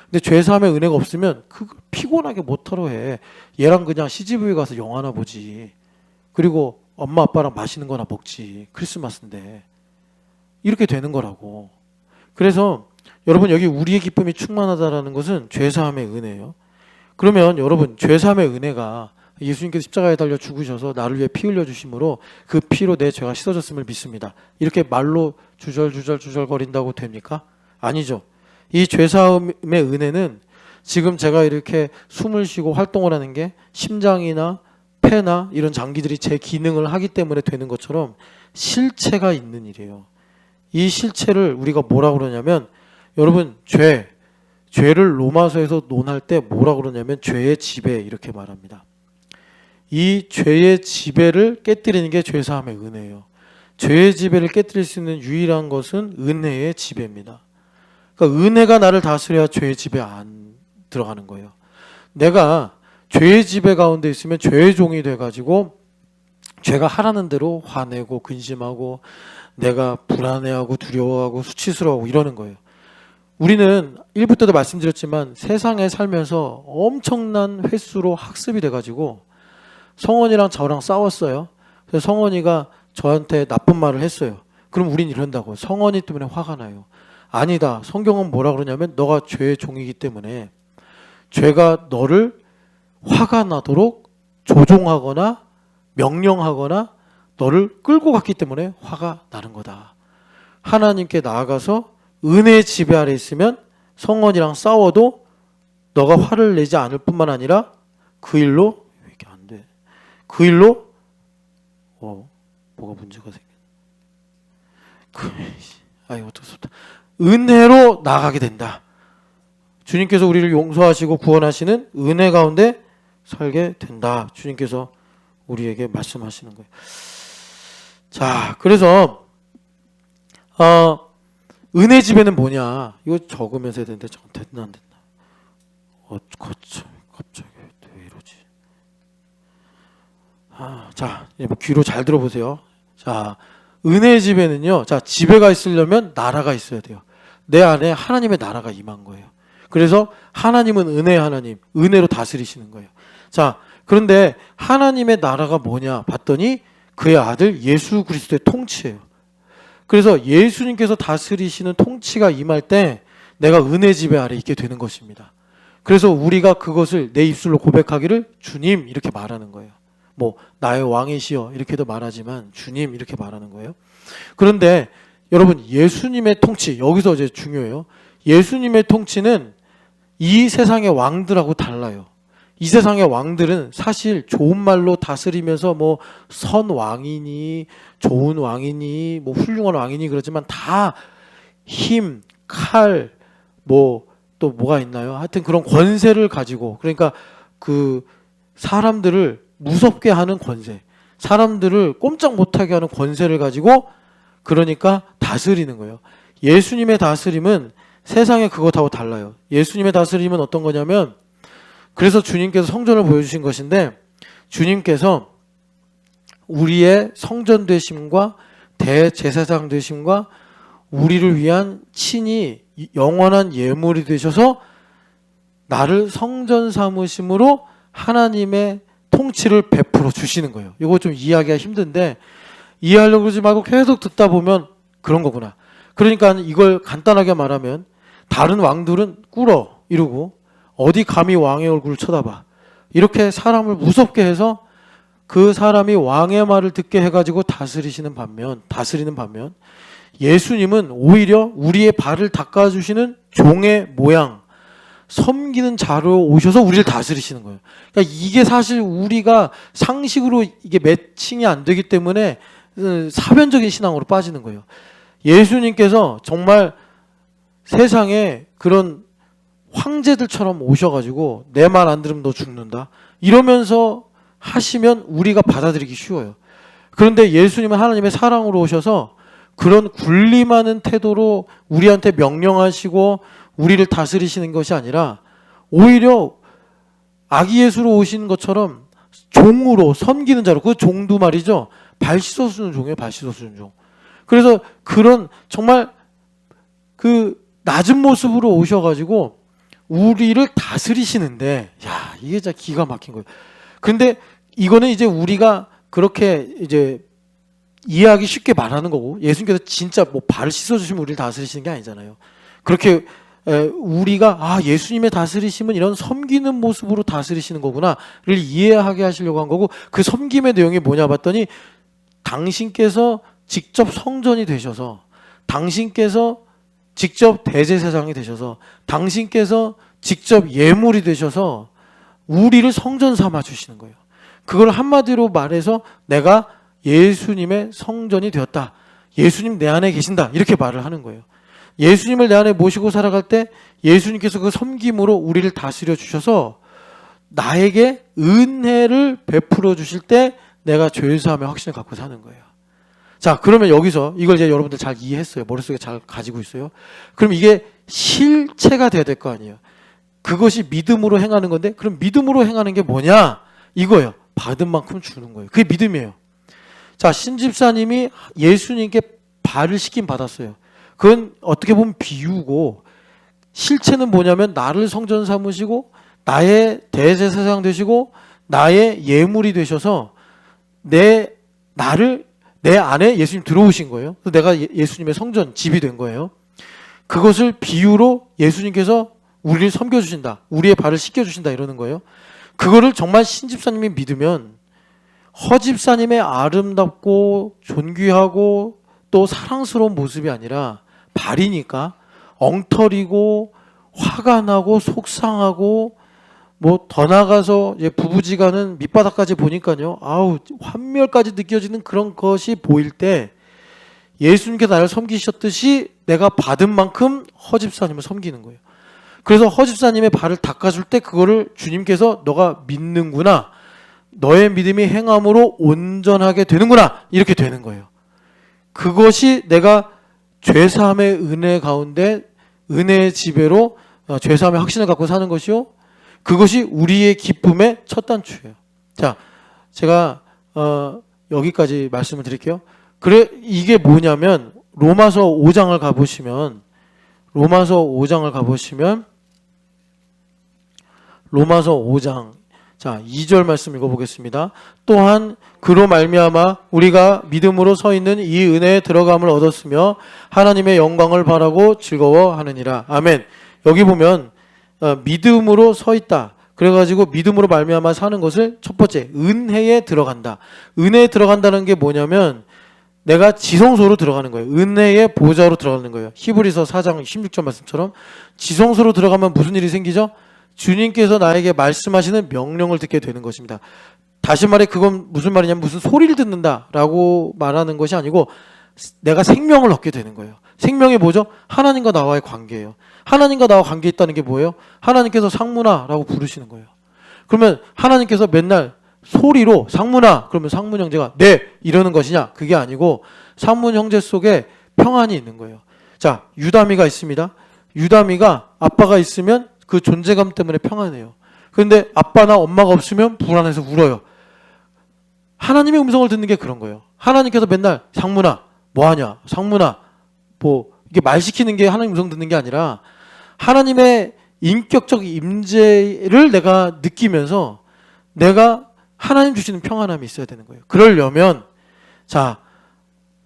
근데 죄사함의 은혜가 없으면 그걸 피곤하게 못하러 해. 얘랑 그냥 CGV 가서 영화나 보지. 그리고 엄마 아빠랑 맛있는 거나 먹지. 크리스마스인데. 이렇게 되는 거라고. 그래서 여러분 여기 우리의 기쁨이 충만하다라는 것은 죄사함의 은혜예요. 그러면 여러분 죄사함의 은혜가 예수님께서 십자가에 달려 죽으셔서 나를 위해 피 흘려 주심으로 그 피로 내 죄가 씻어졌음을 믿습니다. 이렇게 말로 주절주절 거린다고 됩니까? 아니죠. 이 죄사함의 은혜는 지금 제가 이렇게 숨을 쉬고 활동을 하는 게 심장이나 폐나 이런 장기들이 제 기능을 하기 때문에 되는 것처럼 실체가 있는 일이에요. 이 실체를 우리가 뭐라고 그러냐면, 여러분 죄를 로마서에서 논할 때 뭐라고 그러냐면 죄의 지배 이렇게 말합니다. 이 죄의 지배를 깨뜨리는 게 죄사함의 은혜예요. 죄의 지배를 깨뜨릴 수 있는 유일한 것은 은혜의 지배입니다. 그러니까 은혜가 나를 다스려야 죄의 지배 안 들어가는 거예요. 내가 죄의 지배 가운데 있으면 죄의 종이 돼가지고 죄가 하라는 대로 화내고 근심하고 내가 불안해하고 두려워하고 수치스러워하고 이러는 거예요. 우리는 1부 때도 말씀드렸지만 세상에 살면서 엄청난 횟수로 학습이 돼가지고 성원이랑 저랑 싸웠어요. 그래서 성원이가 저한테 나쁜 말을 했어요. 그럼 우린 이런다고. 성원이 때문에 화가 나요. 아니다. 성경은 뭐라 그러냐면 너가 죄의 종이기 때문에 죄가 너를 화가 나도록 조종하거나 명령하거나 너를 끌고 갔기 때문에 화가 나는 거다. 하나님께 나아가서 은혜의 지배 아래 있으면 성원이랑 싸워도 너가 화를 내지 않을 뿐만 아니라 그 일로 왜 이렇게 안 돼? 그 일로 뭐가 문제가 생겨? 어쩔 수 없다. 은혜로 나가게 된다. 주님께서 우리를 용서하시고 구원하시는 은혜 가운데 살게 된다. 주님께서 우리에게 말씀하시는 거예요. 자, 그래서 은혜 지배는 뭐냐? 이거 적으면서 해야 되는데 됐나 안 됐나? 갑자기 왜 이러지? 자, 귀로 잘 들어보세요. 자, 은혜 지배는요. 자, 지배가 있으려면 나라가 있어야 돼요. 내 안에 하나님의 나라가 임한 거예요. 그래서 하나님은 은혜의 하나님, 은혜로 다스리시는 거예요. 자, 그런데 하나님의 나라가 뭐냐 봤더니 그의 아들 예수 그리스도의 통치예요. 그래서 예수님께서 다스리시는 통치가 임할 때 내가 은혜 지배 아래 있게 되는 것입니다. 그래서 우리가 그것을 내 입술로 고백하기를 주님 이렇게 말하는 거예요. 뭐 나의 왕이시여 이렇게도 말하지만 주님 이렇게 말하는 거예요. 그런데 여러분 예수님의 통치 여기서 이제 중요해요. 예수님의 통치는 이 세상의 왕들하고 달라요. 이 세상의 왕들은 사실 좋은 말로 다스리면서 뭐 선왕이니 좋은 왕이니 뭐 훌륭한 왕이니 그러지만 다 힘, 칼, 뭐 또 뭐가 있나요? 하여튼 그런 권세를 가지고 그러니까 그 사람들을 무섭게 하는 권세, 사람들을 꼼짝 못하게 하는 권세를 가지고 그러니까 다스리는 거예요. 예수님의 다스림은 세상의 그것하고 달라요. 예수님의 다스림은 어떤 거냐면 그래서 주님께서 성전을 보여주신 것인데 주님께서 우리의 성전 되심과 대제사장 되심과 우리를 위한 친히 영원한 예물이 되셔서 나를 성전 삼으심으로 하나님의 통치를 베풀어 주시는 거예요. 이거 좀 이해하기가 힘든데 이해하려고 그러지 말고 계속 듣다 보면 그런 거구나. 그러니까 이걸 간단하게 말하면 다른 왕들은 꿇어 이러고 어디 감히 왕의 얼굴을 쳐다봐 이렇게 사람을 무섭게 해서 그 사람이 왕의 말을 듣게 해가지고 다스리는 반면 예수님은 오히려 우리의 발을 닦아주시는 종의 모양 섬기는 자로 오셔서 우리를 다스리시는 거예요. 그러니까 이게 사실 우리가 상식으로 이게 매칭이 안 되기 때문에 사변적인 신앙으로 빠지는 거예요. 예수님께서 정말 세상에 그런 황제들처럼 오셔가지고 내 말 안 들으면 너 죽는다 이러면서 하시면 우리가 받아들이기 쉬워요. 그런데 예수님은 하나님의 사랑으로 오셔서 그런 군림하는 태도로 우리한테 명령하시고 우리를 다스리시는 것이 아니라 오히려 아기 예수로 오신 것처럼 종으로 섬기는 자로 그 종도 말이죠. 발 씻어주는 종이에요. 발 씻어주는 종. 그래서 그런 정말 그 낮은 모습으로 오셔가지고 우리를 다스리시는데 야 이게 진짜 기가 막힌 거예요. 근데 이거는 이제 우리가 그렇게 이제 이해하기 쉽게 말하는 거고 예수님께서 진짜 뭐 발을 씻어주시면 우리를 다스리시는 게 아니잖아요. 그렇게 우리가 예수님의 다스리심은 이런 섬기는 모습으로 다스리시는 거구나를 이해하게 하시려고 한 거고 그 섬김의 내용이 뭐냐 봤더니 당신께서 직접 성전이 되셔서 당신께서 직접 대제사장이 되셔서 당신께서 직접 예물이 되셔서 우리를 성전 삼아 주시는 거예요. 그걸 한마디로 말해서 내가 예수님의 성전이 되었다. 예수님 내 안에 계신다. 이렇게 말을 하는 거예요. 예수님을 내 안에 모시고 살아갈 때 예수님께서 그 섬김으로 우리를 다스려 주셔서 나에게 은혜를 베풀어 주실 때 내가 죄사함의 확신을 갖고 사는 거예요. 자, 그러면 여기서 이걸 이제 여러분들 잘 이해했어요. 머릿속에 잘 가지고 있어요. 그럼 이게 실체가 돼야 될 거 아니에요. 그것이 믿음으로 행하는 건데 그럼 믿음으로 행하는 게 뭐냐? 이거예요. 받은 만큼 주는 거예요. 그게 믿음이에요. 자, 신집사님이 예수님께 발을 씻김 받았어요. 그건 어떻게 보면 비유고 실체는 뭐냐면 나를 성전 삼으시고 나의 대제사장 되시고 나의 예물이 되셔서 내 안에 예수님 들어오신 거예요. 그래서 내가 예수님의 성전, 집이 된 거예요. 그것을 비유로 예수님께서 우리를 섬겨주신다. 우리의 발을 씻겨주신다 이러는 거예요. 그거를 정말 신집사님이 믿으면 허집사님의 아름답고 존귀하고 또 사랑스러운 모습이 아니라 발이니까 엉터리고 화가 나고 속상하고 뭐 더 나가서 이제 부부지간은 밑바닥까지 보니까요. 아우 환멸까지 느껴지는 그런 것이 보일 때 예수님께서 나를 섬기셨듯이 내가 받은 만큼 허집사님을 섬기는 거예요. 그래서 허집사님의 발을 닦아줄 때 그거를 주님께서 너가 믿는구나. 너의 믿음이 행함으로 온전하게 되는구나. 이렇게 되는 거예요. 그것이 내가 죄사함의 은혜 가운데 은혜의 지배로 죄사함의 확신을 갖고 사는 것이요. 그것이 우리의 기쁨의 첫 단추예요. 자, 제가 여기까지 말씀을 드릴게요. 그래 이게 뭐냐면 로마서 5장을 가보시면 로마서 5장 자, 2절 말씀 읽어보겠습니다. 또한 그로 말미암아 우리가 믿음으로 서 있는 이 은혜에 들어감을 얻었으며 하나님의 영광을 바라고 즐거워하느니라. 아멘. 여기 보면 믿음으로 서 있다. 그래가지고 믿음으로 말미암아 사는 것을 첫 번째 은혜에 들어간다. 은혜에 들어간다는 게 뭐냐면 내가 지성소로 들어가는 거예요. 은혜의 보좌로 들어가는 거예요. 히브리서 4장 16절 말씀처럼 지성소로 들어가면 무슨 일이 생기죠? 주님께서 나에게 말씀하시는 명령을 듣게 되는 것입니다. 다시 말해 그건 무슨 말이냐면 무슨 소리를 듣는다라고 말하는 것이 아니고 내가 생명을 얻게 되는 거예요. 생명이 뭐죠? 하나님과 나와의 관계예요. 하나님과 나와 관계 있다는 게 뭐예요? 하나님께서 상문아라고 부르시는 거예요. 그러면 하나님께서 맨날 소리로 상문아 그러면 상문 형제가 네 이러는 것이냐? 그게 아니고 상문 형제 속에 평안이 있는 거예요. 자, 유다미가 있습니다. 유다미가 아빠가 있으면 그 존재감 때문에 평안해요. 그런데 아빠나 엄마가 없으면 불안해서 울어요. 하나님의 음성을 듣는 게 그런 거예요. 하나님께서 맨날 상문아 뭐하냐? 상문아 뭐 이게 말 시키는 게 하나님 음성 듣는 게 아니라 하나님의 인격적 임재를 내가 느끼면서 내가 하나님 주시는 평안함이 있어야 되는 거예요. 그러려면 자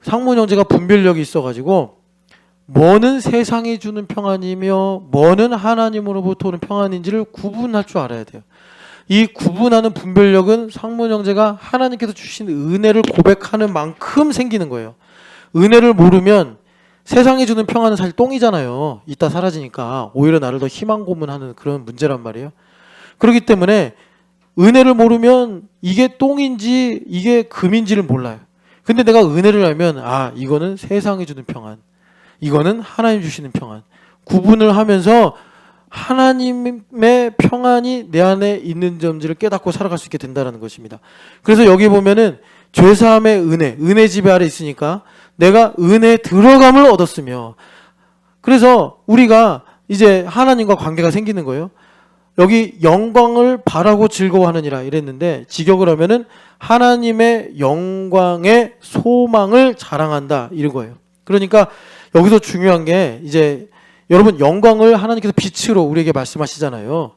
상문 형제가 분별력이 있어가지고 뭐는 세상이 주는 평안이며 뭐는 하나님으로부터 오는 평안인지를 구분할 줄 알아야 돼요. 이 구분하는 분별력은 상문 형제가 하나님께서 주신 은혜를 고백하는 만큼 생기는 거예요. 은혜를 모르면 세상이 주는 평안은 사실 똥이잖아요. 이따 사라지니까 오히려 나를 더 희망 고문하는 그런 문제란 말이에요. 그렇기 때문에 은혜를 모르면 이게 똥인지 이게 금인지를 몰라요. 근데 내가 은혜를 알면 아 이거는 세상이 주는 평안, 이거는 하나님 주시는 평안, 구분을 하면서 하나님의 평안이 내 안에 있는 점들을 깨닫고 살아갈 수 있게 된다는 것입니다. 그래서 여기 보면은 죄사함의 은혜 지배 아래 있으니까 내가 은혜에 들어감을 얻었으며, 그래서 우리가 이제 하나님과 관계가 생기는 거예요. 여기 영광을 바라고 즐거워하느니라 이랬는데 직역을 하면은 하나님의 영광의 소망을 자랑한다 이런 거예요. 그러니까 여기서 중요한 게 이제 여러분 영광을 하나님께서 빛으로 우리에게 말씀하시잖아요.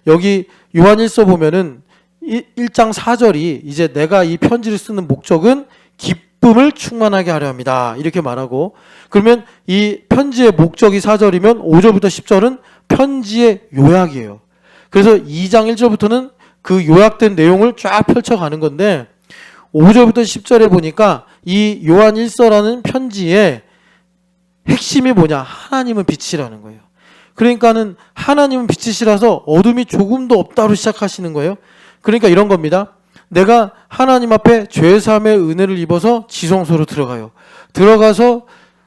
여기 요한일서 보면은 1장 4절이 이제 내가 이 편지를 쓰는 목적은 기쁨을 충만하게 하려 합니다. 이렇게 말하고, 그러면 이 편지의 목적이 4절이면 5절부터 10절은 편지의 요약이에요. 그래서 2장 1절부터는 그 요약된 내용을 쫙 펼쳐가는 건데 5절부터 10절에 보니까 이 요한 1서라는 편지의 핵심이 뭐냐? 하나님은 빛이라는 거예요. 그러니까는 하나님은 빛이시라서 어둠이 조금도 없다로 시작하시는 거예요. 그러니까 이런 겁니다. 내가 하나님 앞에 죄사함의 은혜를 입어서 지성소로 들어가요. 들어가서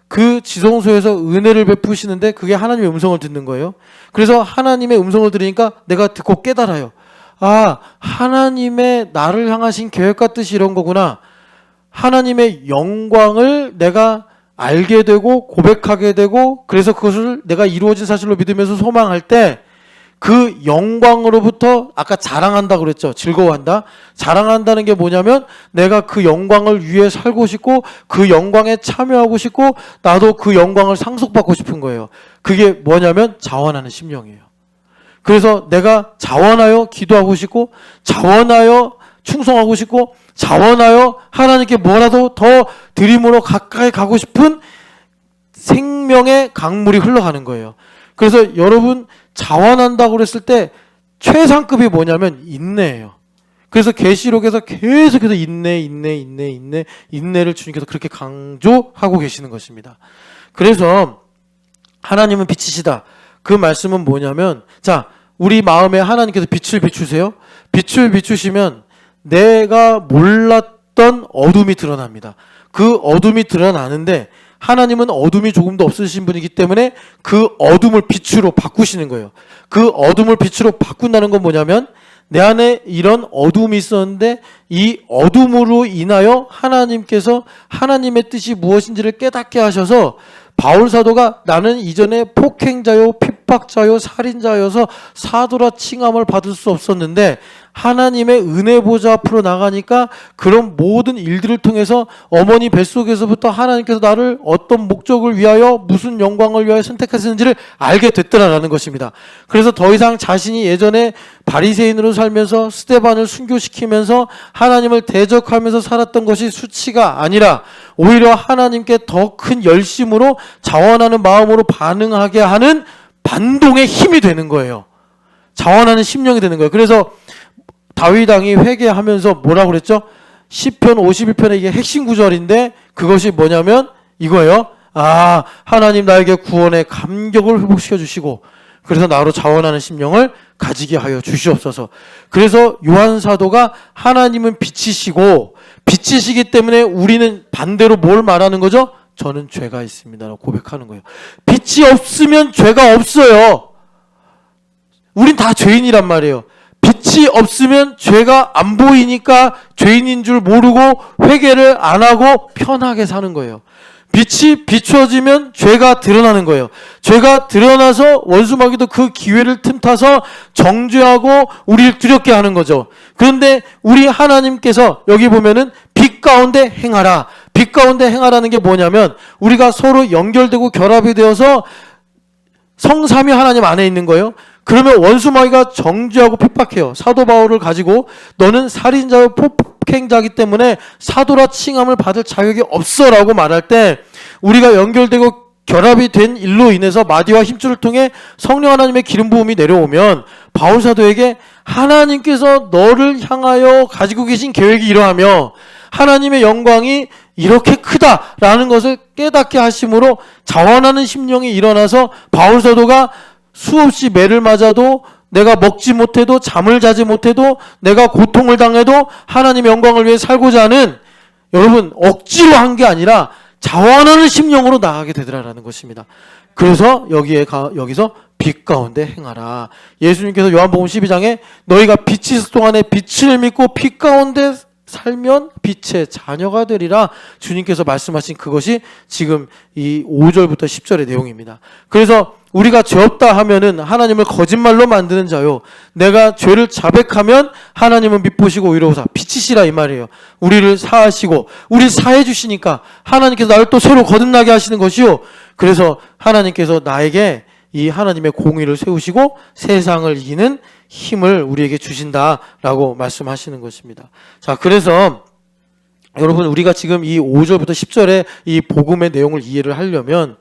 그 지성소에서 은혜를 베푸시는데 그게 하나님의 음성을 듣는 거예요. 그래서 하나님의 음성을 들으니까 내가 듣고 깨달아요. 아, 하나님의 나를 향하신 계획과 뜻이 이런 거구나. 하나님의 영광을 내가 알게 되고 고백하게 되고, 그래서 그것을 내가 이루어진 사실로 믿으면서 소망할 때 그 영광으로부터 아까 자랑한다 그랬죠. 즐거워한다. 자랑한다는 게 뭐냐면 내가 그 영광을 위해 살고 싶고 그 영광에 참여하고 싶고 나도 그 영광을 상속받고 싶은 거예요. 그게 뭐냐면 자원하는 심령이에요. 그래서 내가 자원하여 기도하고 싶고 자원하여 충성하고 싶고 자원하여 하나님께 뭐라도 더 드림으로 가까이 가고 싶은 생명의 강물이 흘러가는 거예요. 그래서 여러분 자원한다고 그랬을 때 최상급이 뭐냐면 인내예요. 그래서 계시록에서 계속해서 인내를 주님께서 그렇게 강조하고 계시는 것입니다. 그래서 하나님은 빛이시다. 그 말씀은 뭐냐면 자, 우리 마음에 하나님께서 빛을 비추세요. 빛을 비추시면 내가 몰랐던 어둠이 드러납니다. 그 어둠이 드러나는데 하나님은 어둠이 조금도 없으신 분이기 때문에 그 어둠을 빛으로 바꾸시는 거예요. 그 어둠을 빛으로 바꾼다는 건 뭐냐면 내 안에 이런 어둠이 있었는데 이 어둠으로 인하여 하나님께서 하나님의 뜻이 무엇인지를 깨닫게 하셔서 바울 사도가 나는 이전에 폭행자요 핍박자요 살인자여서 사도라 칭함을 받을 수 없었는데 하나님의 은혜 보좌 앞으로 나가니까 그런 모든 일들을 통해서 어머니 뱃속에서부터 하나님께서 나를 어떤 목적을 위하여 무슨 영광을 위하여 선택하시는지를 알게 됐더라라는 것입니다. 그래서 더 이상 자신이 예전에 바리새인으로 살면서 스데반을 순교시키면서 하나님을 대적하면서 살았던 것이 수치가 아니라 오히려 하나님께 더 큰 열심으로 자원하는 마음으로 반응하게 하는 반동의 힘이 되는 거예요. 자원하는 심령이 되는 거예요. 그래서 다윗 왕이 회개하면서 뭐라고 그랬죠? 시편 51편의 이게 핵심 구절인데 그것이 뭐냐면 이거예요. 아, 하나님 나에게 구원의 감격을 회복시켜 주시고 그래서 나로 자원하는 심령을 가지게 하여 주시옵소서. 그래서 요한 사도가 하나님은 빛이시고 빛이시기 때문에 우리는 반대로 뭘 말하는 거죠? 저는 죄가 있습니다라고 고백하는 거예요. 빛이 없으면 죄가 없어요. 우린 다 죄인이란 말이에요. 빛이 없으면 죄가 안 보이니까 죄인인 줄 모르고 회개를 안 하고 편하게 사는 거예요. 빛이 비춰지면 죄가 드러나는 거예요. 죄가 드러나서 원수마귀도 그 기회를 틈타서 정죄하고 우리를 두렵게 하는 거죠. 그런데 우리 하나님께서 여기 보면은 빛 가운데 행하라. 빛 가운데 행하라는 게 뭐냐면 우리가 서로 연결되고 결합이 되어서 성삼위 하나님 안에 있는 거예요. 그러면 원수마귀가 정죄하고 핍박해요. 사도 바울을 가지고 너는 살인자요 폭행자이기 때문에 사도라 칭함을 받을 자격이 없어라고 말할 때 우리가 연결되고 결합이 된 일로 인해서 마디와 힘줄을 통해 성령 하나님의 기름 부음이 내려오면 바울 사도에게 하나님께서 너를 향하여 가지고 계신 계획이 이러하며 하나님의 영광이 이렇게 크다라는 것을 깨닫게 하심으로 자원하는 심령이 일어나서 바울 사도가 수없이 매를 맞아도 내가 먹지 못해도 잠을 자지 못해도 내가 고통을 당해도 하나님의 영광을 위해 살고자 하는 여러분 억지로 한 게 아니라 자원하는 심령으로 나가게 되더라라는 것입니다. 그래서 여기서 빛 가운데 행하라. 예수님께서 요한복음 12장에 너희가 빛이 있을 동안에 빛을 믿고 빛 가운데 살면 빛의 자녀가 되리라 주님께서 말씀하신 그것이 지금 이 5절부터 10절의 내용입니다. 그래서 우리가 죄 없다 하면은 하나님을 거짓말로 만드는 자요. 내가 죄를 자백하면 하나님은 미쁘시고 의로우사 빛이시라 이 말이에요. 우리를 사하시고 우리 사해 주시니까 하나님께서 나를 또 새로 거듭나게 하시는 것이요. 그래서 하나님께서 나에게 이 하나님의 공의를 세우시고 세상을 이기는 힘을 우리에게 주신다라고 말씀하시는 것입니다. 자, 그래서 여러분 우리가 지금 이 5절부터 10절의 이 복음의 내용을 이해를 하려면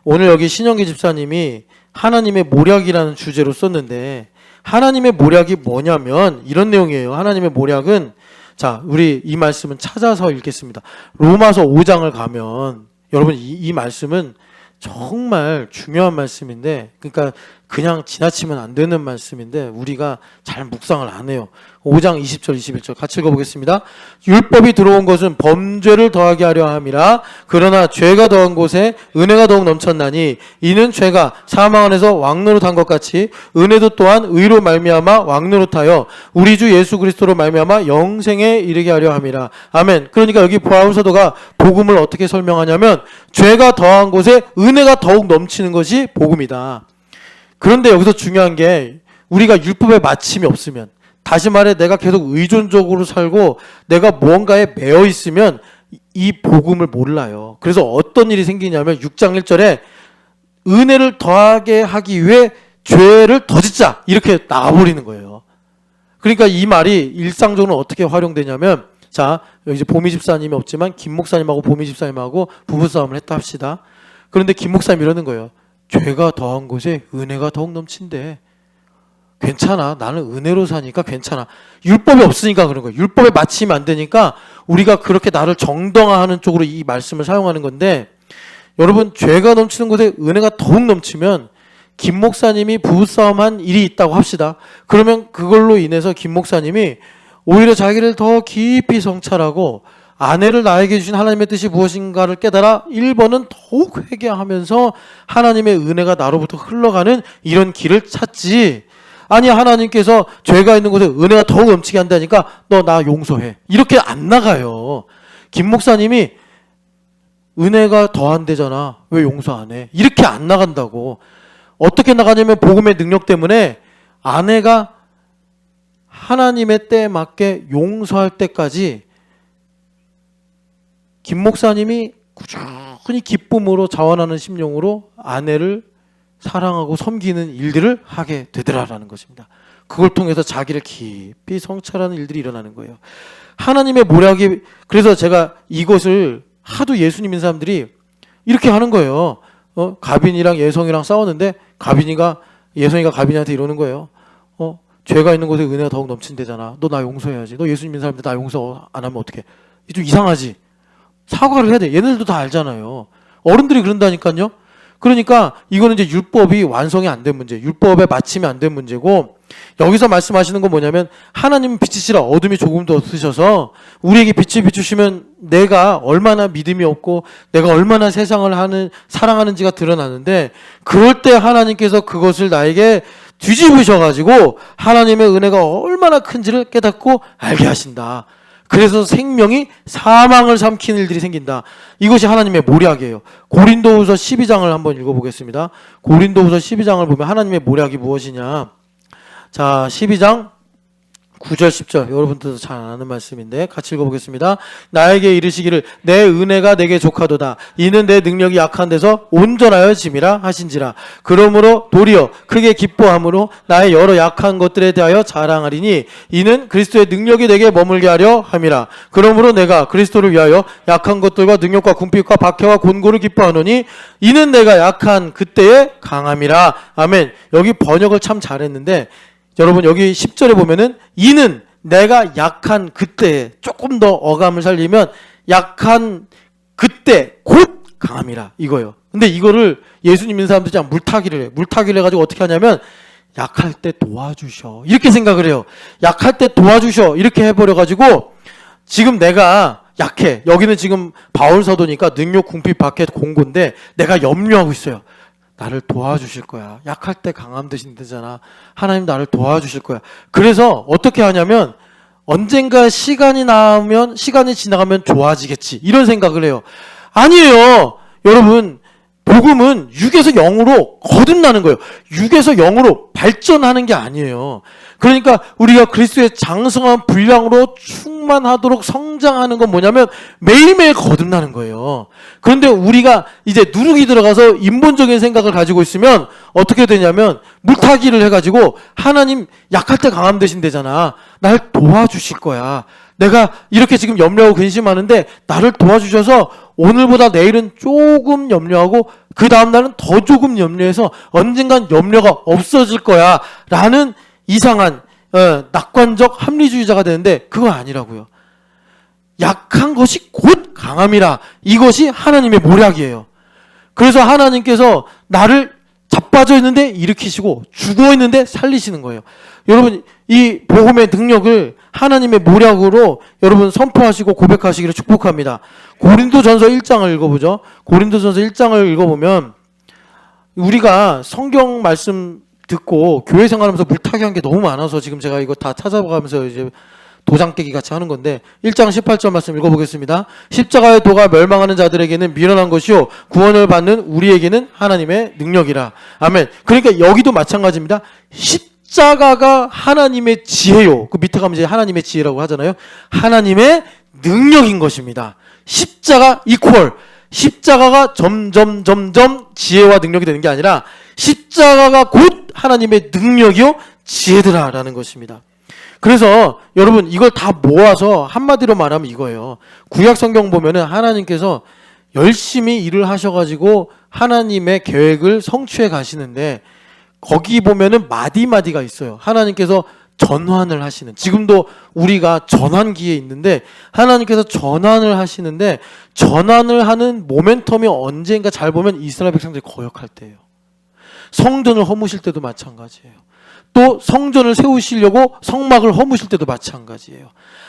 오늘 여기 신영기 집사님이 하나님의 모략이라는 주제로 썼는데 하나님의 모략이 뭐냐면 이런 내용이에요. 하나님의 모략은 자, 우리 이 말씀은 찾아서 읽겠습니다. 로마서 5장을 가면 여러분 이 말씀은 정말 중요한 말씀인데 그러니까 그냥 지나치면 안 되는 말씀인데 우리가 잘 묵상을 안 해요. 5장 20절 21절 같이 읽어보겠습니다. 율법이 들어온 것은 범죄를 더하게 하려 함이라 그러나 죄가 더한 곳에 은혜가 더욱 넘쳤나니 이는 죄가 사망 안에서 왕노릇한 것 같이 은혜도 또한 의로 말미암아 왕노릇하여 우리 주 예수 그리스도로 말미암아 영생에 이르게 하려 함이라. 아멘. 그러니까 여기 바울 사도가 복음을 어떻게 설명하냐면 죄가 더한 곳에 은혜가 더욱 넘치는 것이 복음이다. 그런데 여기서 중요한 게 우리가 율법에 마침이 없으면 다시 말해 내가 계속 의존적으로 살고 내가 무언가에 매여 있으면 이 복음을 몰라요. 그래서 어떤 일이 생기냐면 6장 1절에 은혜를 더하게 하기 위해 죄를 더 짓자 이렇게 나와버리는 거예요. 그러니까 이 말이 일상적으로 어떻게 활용되냐면 자 여기 이제 보미 집사님이 없지만 김 목사님하고 보미 집사님하고 부부싸움을 했다 합시다. 그런데 김 목사님이 이러는 거예요. 죄가 더한 곳에 은혜가 더욱 넘친대. 괜찮아. 나는 은혜로 사니까 괜찮아. 율법이 없으니까 그런 거예요. 율법에 맞추면 안 되니까 우리가 그렇게 나를 정당화하는 쪽으로 이 말씀을 사용하는 건데 여러분 죄가 넘치는 곳에 은혜가 더욱 넘치면 김 목사님이 부부싸움한 일이 있다고 합시다. 그러면 그걸로 인해서 김 목사님이 오히려 자기를 더 깊이 성찰하고 아내를 나에게 주신 하나님의 뜻이 무엇인가를 깨달아 1번은 더욱 회개하면서 하나님의 은혜가 나로부터 흘러가는 이런 길을 찾지. 아니 하나님께서 죄가 있는 곳에 은혜가 더욱 넘치게 한다니까 너 나 용서해. 이렇게 안 나가요. 김 목사님이 은혜가 더한대잖아. 왜 용서 안 해? 이렇게 안 나간다고. 어떻게 나가냐면 복음의 능력 때문에 아내가 하나님의 때에 맞게 용서할 때까지 김 목사님이 꾸준히 기쁨으로 자원하는 심령으로 아내를 사랑하고 섬기는 일들을 하게 되더라라는 것입니다. 그걸 통해서 자기를 깊이 성찰하는 일들이 일어나는 거예요. 하나님의 모략이, 그래서 제가 이것을 하도 예수님 믿는 사람들이 이렇게 하는 거예요. 가빈이랑 예성이랑 싸웠는데 예성이가 가빈이한테 이러는 거예요. 죄가 있는 곳에 은혜가 더욱 넘친대잖아. 너 나 용서해야지. 너 예수님 믿는 사람들 나 용서 안 하면 어떡해. 좀 이상하지. 사과를 해야 돼. 얘네들도 다 알잖아요. 어른들이 그런다니까요. 그러니까 이거는 이제 율법이 완성이 안 된 문제, 율법에 맞춤이 안 된 문제고, 여기서 말씀하시는 건 뭐냐면 하나님은 빛이시라 어둠이 조금 더 없으셔서 우리에게 빛을 비추시면 내가 얼마나 믿음이 없고 내가 얼마나 세상을 사랑하는지가 드러나는데, 그럴 때 하나님께서 그것을 나에게 뒤집으셔가지고 하나님의 은혜가 얼마나 큰지를 깨닫고 알게 하신다. 그래서 생명이 사망을 삼키는 일들이 생긴다. 이것이 하나님의 모략이에요. 고린도후서 12장을 한번 읽어보겠습니다. 고린도후서 12장을 보면 하나님의 모략이 무엇이냐. 자, 12장 9절 10절 여러분들도 잘 아는 말씀인데 같이 읽어보겠습니다. 나에게 이르시기를 내 은혜가 내게 족하도다. 이는 내 능력이 약한 데서 온전하여 짐이라 하신지라. 그러므로 도리어 크게 기뻐함으로 나의 여러 약한 것들에 대하여 자랑하리니 이는 그리스도의 능력이 내게 머물게 하려 함이라. 그러므로 내가 그리스도를 위하여 약한 것들과 능력과 궁핍과 박해와 곤고를 기뻐하노니 이는 내가 약한 그때의 강함이라. 아멘. 여기 번역을 참 잘했는데 여러분 여기 10절에 보면은 이는 내가 약한 그때에, 조금 더 어감을 살리면 약한 그때 곧 강함이라 이거예요. 근데 이거를 예수님 믿는 사람들이 그냥 물타기를 해. 물타기를 해가지고 어떻게 하냐면 약할 때 도와주셔 이렇게 생각을 해요. 약할 때 도와주셔 이렇게 해버려가지고 지금 내가 약해. 여기는 지금 바울 사도니까 능력, 궁핍, 박해, 공고인데 내가 염려하고 있어요. 나를 도와주실 거야. 약할 때 강함 되신다잖아. 하나님 나를 도와주실 거야. 그래서 어떻게 하냐면 언젠가 시간이 지나가면 좋아지겠지. 이런 생각을 해요. 아니에요. 여러분, 복음은 육에서 영으로 거듭나는 거예요. 육에서 영으로 발전하는 게 아니에요. 그러니까 우리가 그리스도의 장성한 분량으로 충만하도록 성장하는 건 뭐냐면 매일매일 거듭나는 거예요. 그런데 우리가 이제 누룩이 들어가서 인본적인 생각을 가지고 있으면 어떻게 되냐면 물타기를 해가지고 하나님 약할 때 강함 되신대잖아. 날 도와주실 거야. 내가 이렇게 지금 염려하고 근심하는데 나를 도와주셔서 오늘보다 내일은 조금 염려하고 그 다음날은 더 조금 염려해서 언젠간 염려가 없어질 거야 라는 이상한 낙관적 합리주의자가 되는데 그거 아니라고요. 약한 것이 곧 강함이라. 이것이 하나님의 모략이에요. 그래서 하나님께서 나를 자빠져 있는데 일으키시고 죽어 있는데 살리시는 거예요. 여러분 이 복음의 능력을 하나님의 모략으로 여러분 선포하시고 고백하시기를 축복합니다. 고린도전서 1장을 읽어보죠. 고린도전서 1장을 읽어보면 우리가 성경 말씀 듣고 교회 생활하면서 물타기 한 게 너무 많아서 지금 제가 이거 다 찾아가면서 이제 도장 깨기 같이 하는 건데 1장 18절 말씀 읽어보겠습니다. 십자가의 도가 멸망하는 자들에게는 미련한 것이요 구원을 받는 우리에게는 하나님의 능력이라. 아멘. 그러니까 여기도 마찬가지입니다. 십자가가 하나님의 지혜요. 그 밑에 가면 이제 하나님의 지혜라고 하잖아요. 하나님의 능력인 것입니다. 십자가 이퀄. 십자가가 점점 지혜와 능력이 되는 게 아니라 십자가가 곧 하나님의 능력이요 지혜더라라는 것입니다. 그래서 여러분 이걸 다 모아서 한마디로 말하면 이거예요. 구약 성경 보면은 하나님께서 열심히 일을 하셔가지고 하나님의 계획을 성취해 가시는데 거기 보면은 마디마디가 있어요. 하나님께서 전환을 하시는, 지금도 우리가 전환기에 있는데 하나님께서 전환을 하시는데 전환을 하는 모멘텀이 언젠가 잘 보면 이스라엘 백성들이 거역할 때예요. 성전을 허무실 때도 마찬가지예요. 또 성전을 세우시려고 성막을 허무실 때도 마찬가지예요.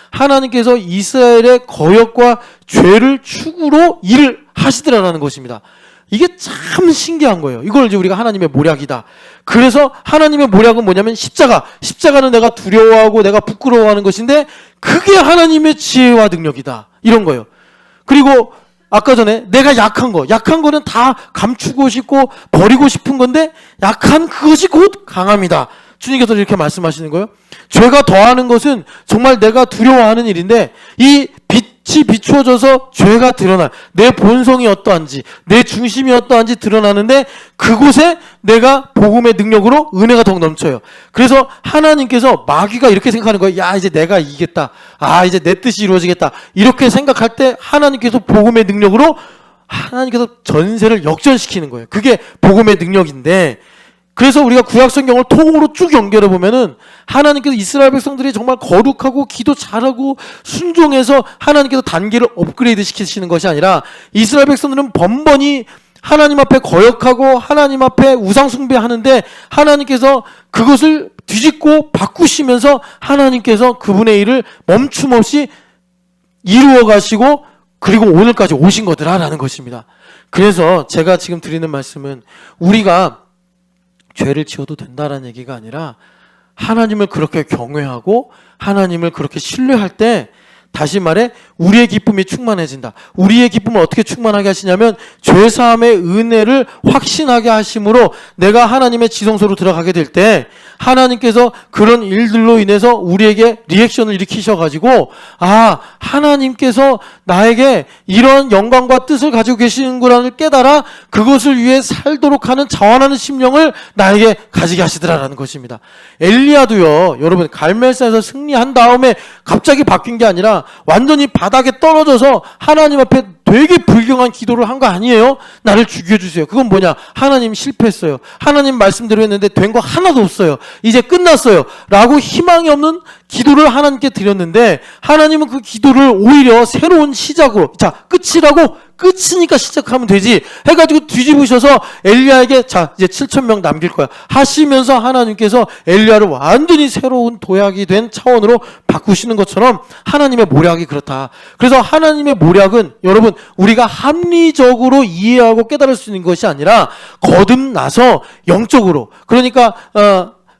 하나님께서 이스라엘의 거역과 죄를 축으로 일을 하시더라라는 것입니다. 이게 참 신기한 거예요. 이걸 이제 우리가 하나님의 모략이다. 그래서 하나님의 모략은 뭐냐면 십자가는 내가 두려워하고 내가 부끄러워하는 것인데 그게 하나님의 지혜와 능력이다. 이런 거예요. 그리고 아까 전에 내가 약한 거는 다 감추고 싶고 버리고 싶은 건데 약한 그것이 곧 강함이다. 주님께서 이렇게 말씀하시는 거예요. 죄가 더하는 것은 정말 내가 두려워하는 일인데 이 빛이 비추어져서 죄가 드러나 내 본성이 어떠한지 내 중심이 어떠한지 드러나는데 그곳에 내가 복음의 능력으로 은혜가 더욱 넘쳐요. 그래서 하나님께서 마귀가 이렇게 생각하는 거예요. 야, 이제 내가 이기겠다. 아, 이제 내 뜻이 이루어지겠다. 이렇게 생각할 때 하나님께서 복음의 능력으로 하나님께서 전세를 역전시키는 거예요. 그게 복음의 능력인데, 그래서 우리가 구약 성경을 통으로 쭉 연결해 보면은 하나님께서 이스라엘 백성들이 정말 거룩하고 기도 잘하고 순종해서 하나님께서 단계를 업그레이드 시키시는 것이 아니라 이스라엘 백성들은 번번이 하나님 앞에 거역하고 하나님 앞에 우상 숭배하는데 하나님께서 그것을 뒤집고 바꾸시면서 하나님께서 그분의 일을 멈춤 없이 이루어 가시고 그리고 오늘까지 오신 거더라라는 것입니다. 그래서 제가 지금 드리는 말씀은 우리가 죄를 지어도 된다라는 얘기가 아니라 하나님을 그렇게 경외하고 하나님을 그렇게 신뢰할 때 다시 말해 우리의 기쁨이 충만해진다. 우리의 기쁨을 어떻게 충만하게 하시냐면 죄사함의 은혜를 확신하게 하심으로 내가 하나님의 지성소로 들어가게 될 때 하나님께서 그런 일들로 인해서 우리에게 리액션을 일으키셔가지고 아, 하나님께서 나에게 이런 영광과 뜻을 가지고 계시는구나를 깨달아 그것을 위해 살도록 하는 자원하는 심령을 나에게 가지게 하시더라라는 것입니다. 엘리야도요, 여러분 갈멜산에서 승리한 다음에 갑자기 바뀐 게 아니라 완전히 바닥에 떨어져서 하나님 앞에 되게 불경한 기도를 한 거 아니에요? 나를 죽여주세요. 그건 뭐냐? 하나님 실패했어요. 하나님 말씀대로 했는데 된 거 하나도 없어요. 이제 끝났어요. 라고 희망이 없는 기도를 하나님께 드렸는데 하나님은 그 기도를 오히려 새로운 시작으로 자, 끝이라고 끝이니까 시작하면 되지 해가지고 뒤집으셔서 엘리야에게 자 이제 7,000명 남길 거야 하시면서 하나님께서 엘리야를 완전히 새로운 도약이 된 차원으로 바꾸시는 것처럼 하나님의 모략이 그렇다. 그래서 하나님의 모략은 여러분 우리가 합리적으로 이해하고 깨달을 수 있는 것이 아니라 거듭나서 영적으로 그러니까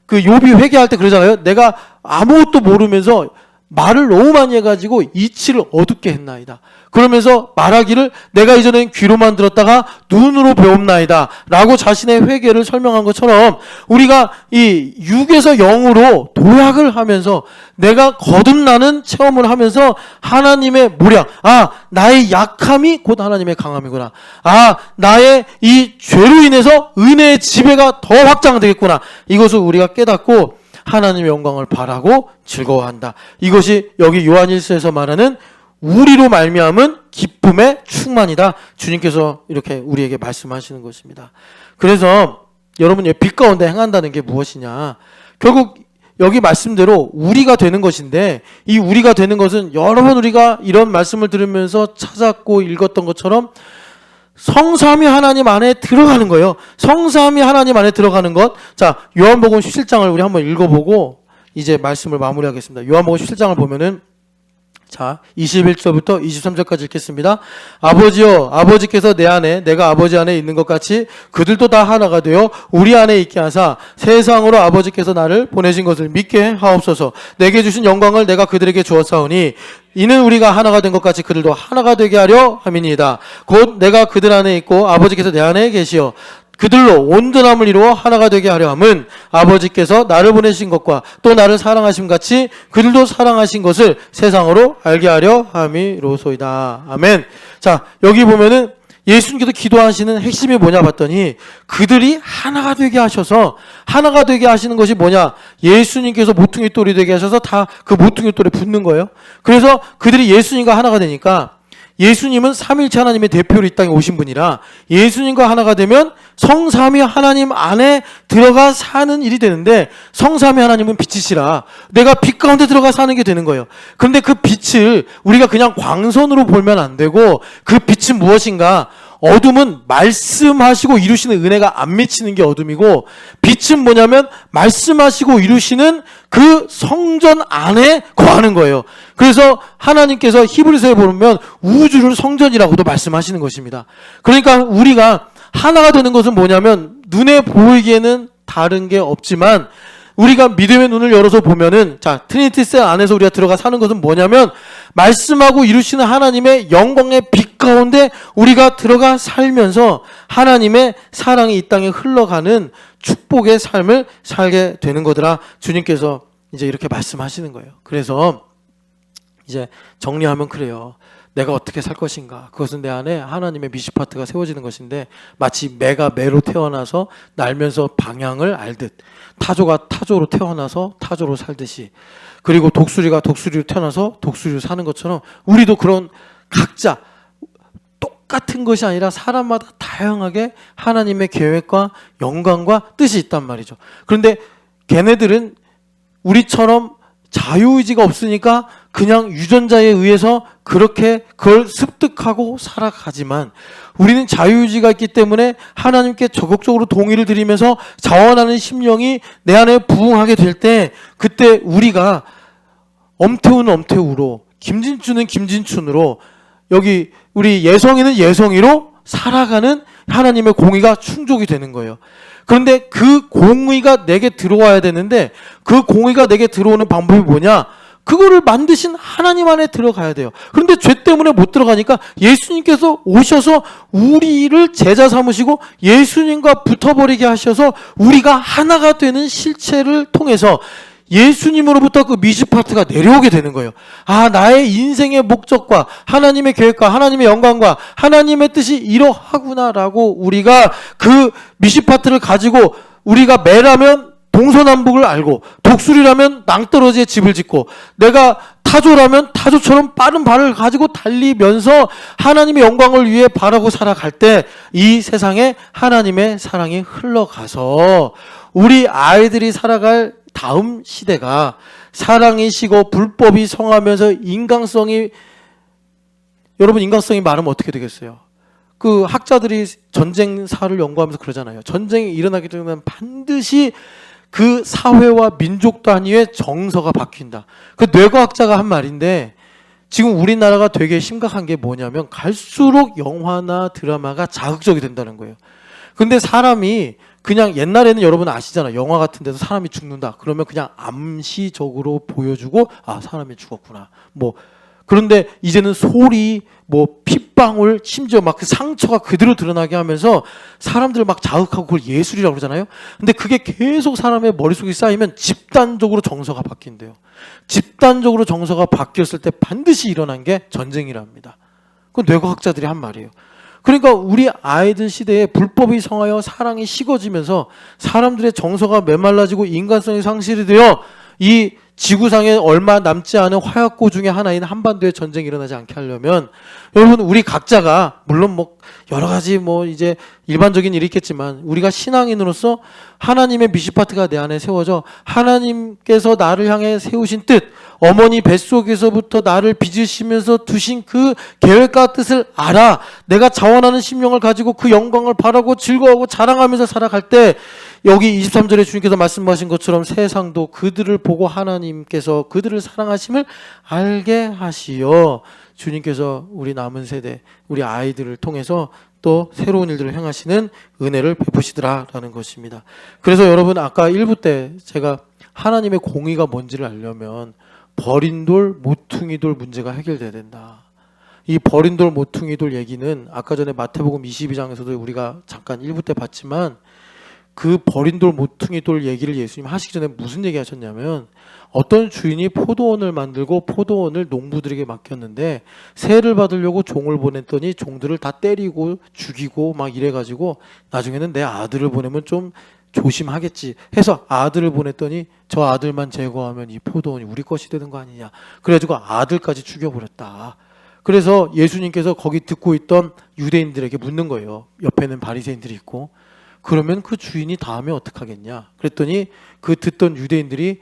그 욥이 회개할 때 그러잖아요. 내가 아무것도 모르면서 말을 너무 많이 해가지고 이치를 어둡게 했나이다. 그러면서 말하기를 내가 이전엔 귀로만 들었다가 눈으로 배움나이다 라고 자신의 회개를 설명한 것처럼 우리가 이 육에서 영으로 도약을 하면서 내가 거듭나는 체험을 하면서 하나님의 모략, 아 나의 약함이 곧 하나님의 강함이구나, 아 나의 이 죄로 인해서 은혜의 지배가 더 확장되겠구나, 이것을 우리가 깨닫고 하나님의 영광을 바라고 즐거워한다. 이것이 여기 요한 1서에서 말하는 우리로 말미암은 기쁨의 충만이다. 주님께서 이렇게 우리에게 말씀하시는 것입니다. 그래서 여러분 빛 가운데 행한다는 게 무엇이냐? 결국 여기 말씀대로 우리가 되는 것인데 이 우리가 되는 것은 여러 번 우리가 이런 말씀을 들으면서 찾았고 읽었던 것처럼 성삼위 하나님 안에 들어가는 거예요. 성삼위 하나님 안에 들어가는 것. 자, 요한복음 17장을 우리 한번 읽어보고 이제 말씀을 마무리하겠습니다. 요한복음 17장을 보면은 자, 21절부터 23절까지 읽겠습니다. 아버지여, 아버지께서 내 안에 내가 아버지 안에 있는 것 같이 그들도 다 하나가 되어 우리 안에 있게 하사 세상으로 아버지께서 나를 보내신 것을 믿게 하옵소서. 내게 주신 영광을 내가 그들에게 주었사오니 이는 우리가 하나가 된 것 같이 그들도 하나가 되게 하려 함이니이다. 곧 내가 그들 안에 있고 아버지께서 내 안에 계시어 그들로 온전함을 이루어 하나가 되게 하려 함은 아버지께서 나를 보내신 것과 또 나를 사랑하심 같이 그들도 사랑하신 것을 세상으로 알게 하려 함이로소이다. 아멘. 자, 여기 보면은 예수님께서 기도하시는 핵심이 뭐냐 봤더니 그들이 하나가 되게 하셔서, 하나가 되게 하시는 것이 뭐냐, 예수님께서 모퉁이 돌이 되게 하셔서 다 그 모퉁이 돌에 붙는 거예요. 그래서 그들이 예수님과 하나가 되니까 예수님은 삼일체 하나님의 대표로 이 땅에 오신 분이라 예수님과 하나가 되면 성삼위 하나님 안에 들어가 사는 일이 되는데, 성삼위 하나님은 빛이시라 내가 빛 가운데 들어가 사는 게 되는 거예요. 그런데 그 빛을 우리가 그냥 광선으로 보면 안 되고 그 빛은 무엇인가? 어둠은 말씀하시고 이루시는 은혜가 안 미치는 게 어둠이고, 빛은 뭐냐면 말씀하시고 이루시는 그 성전 안에 거하는 거예요. 그래서 하나님께서 히브리서에 보면 우주를 성전이라고도 말씀하시는 것입니다. 그러니까 우리가 하나가 되는 것은 뭐냐면 눈에 보이기에는 다른 게 없지만 우리가 믿음의 눈을 열어서 보면은, 자, 트리니티 셀 안에서 우리가 들어가 사는 것은 뭐냐면, 말씀하고 이루시는 하나님의 영광의 빛 가운데 우리가 들어가 살면서 하나님의 사랑이 이 땅에 흘러가는 축복의 삶을 살게 되는 거더라. 주님께서 이제 이렇게 말씀하시는 거예요. 그래서 이제 정리하면 그래요. 내가 어떻게 살 것인가? 그것은 내 안에 하나님의 미시파트가 세워지는 것인데, 마치 매가 매로 태어나서 날면서 방향을 알듯, 타조가 타조로 태어나서 타조로 살듯이, 그리고 독수리가 독수리로 태어나서 독수리로 사는 것처럼 우리도 그런 각자 똑같은 것이 아니라 사람마다 다양하게 하나님의 계획과 영광과 뜻이 있단 말이죠. 그런데 걔네들은 우리처럼 자유의지가 없으니까 그냥 유전자에 의해서 그렇게 그걸 습득하고 살아가지만, 우리는 자유의지가 있기 때문에 하나님께 적극적으로 동의를 드리면서 자원하는 심령이 내 안에 부응하게 될 때, 그때 우리가 엄태우는 엄태우로, 김진추는 김진춘으로, 여기 우리 예성이는 예성이로 살아가는 하나님의 공의가 충족이 되는 거예요. 그런데 그 공의가 내게 들어와야 되는데, 그 공의가 내게 들어오는 방법이 뭐냐? 그거를 만드신 하나님 안에 들어가야 돼요. 그런데 죄 때문에 못 들어가니까 예수님께서 오셔서 우리를 제자 삼으시고 예수님과 붙어버리게 하셔서 우리가 하나가 되는 실체를 통해서 예수님으로부터 그 미시파트가 내려오게 되는 거예요. 아, 나의 인생의 목적과 하나님의 계획과 하나님의 영광과 하나님의 뜻이 이러하구나라고 우리가 그 미시파트를 가지고, 우리가 매라면 동서남북을 알고, 독수리라면 낭떠러지에 집을 짓고, 내가 타조라면 타조처럼 빠른 발을 가지고 달리면서 하나님의 영광을 위해 바라고 살아갈 때, 이 세상에 하나님의 사랑이 흘러가서 우리 아이들이 살아갈 다음 시대가 사랑이 시고 불법이 성하면서 인간성이, 여러분 인간성이 많으면 어떻게 되겠어요? 그 학자들이 전쟁사를 연구하면서 그러잖아요. 전쟁이 일어나게 되면 반드시 그 사회와 민족 단위의 정서가 바뀐다. 그 뇌과학자가 한 말인데, 지금 우리나라가 되게 심각한 게 뭐냐면 갈수록 영화나 드라마가 자극적이 된다는 거예요. 근데 사람이 그냥, 옛날에는 여러분 아시잖아요. 영화 같은 데서 사람이 죽는다 그러면 그냥 암시적으로 보여주고, 아, 사람이 죽었구나. 뭐, 그런데 이제는 소리, 뭐 핏방울, 심지어 막 그 상처가 그대로 드러나게 하면서 사람들을 막 자극하고 그걸 예술이라고 그러잖아요. 근데 그게 계속 사람의 머릿속에 쌓이면 집단적으로 정서가 바뀐대요. 집단적으로 정서가 바뀌었을 때 반드시 일어난 게 전쟁이랍니다. 그건 뇌과학자들이 한 말이에요. 그러니까 우리 아이들 시대에 불법이 성하여 사랑이 식어지면서 사람들의 정서가 메말라지고 인간성이 상실이 되어 이 지구상에 얼마 남지 않은 화약고 중에 하나인 한반도의 전쟁이 일어나지 않게 하려면, 여러분 우리 각자가, 물론 뭐 여러 가지 뭐 이제 일반적인 일이 있겠지만, 우리가 신앙인으로서 하나님의 미시파트가 내 안에 세워져 하나님께서 나를 향해 세우신 뜻, 어머니 뱃속에서부터 나를 빚으시면서 두신 그 계획과 뜻을 알아 내가 자원하는 심령을 가지고 그 영광을 바라고 즐거워하고 자랑하면서 살아갈 때, 여기 23절에 주님께서 말씀하신 것처럼 세상도 그들을 보고 하나님께서 그들을 사랑하심을 알게 하시어, 주님께서 우리 남은 세대, 우리 아이들을 통해서 또 새로운 일들을 행하시는 은혜를 베푸시더라라는 것입니다. 그래서 여러분, 아까 1부 때 제가 하나님의 공의가 뭔지를 알려면 버린 돌, 모퉁이 돌 문제가 해결돼야 된다. 이 버린 돌, 모퉁이 돌 얘기는 아까 전에 마태복음 22장에서도 우리가 잠깐 1부 때 봤지만, 그 버린 돌, 모퉁이 돌 얘기를 예수님 하시기 전에 무슨 얘기 하셨냐면, 어떤 주인이 포도원을 만들고 포도원을 농부들에게 맡겼는데 세를 받으려고 종을 보냈더니 종들을 다 때리고 죽이고 막 이래가지고, 나중에는 내 아들을 보내면 좀 조심하겠지 해서 아들을 보냈더니 저 아들만 제거하면 이 포도원이 우리 것이 되는 거 아니냐, 그래가지고 아들까지 죽여버렸다. 그래서 예수님께서 거기 듣고 있던 유대인들에게 묻는 거예요. 옆에는 바리새인들이 있고. 그러면 그 주인이 다음에 어떡하겠냐 그랬더니, 그 듣던 유대인들이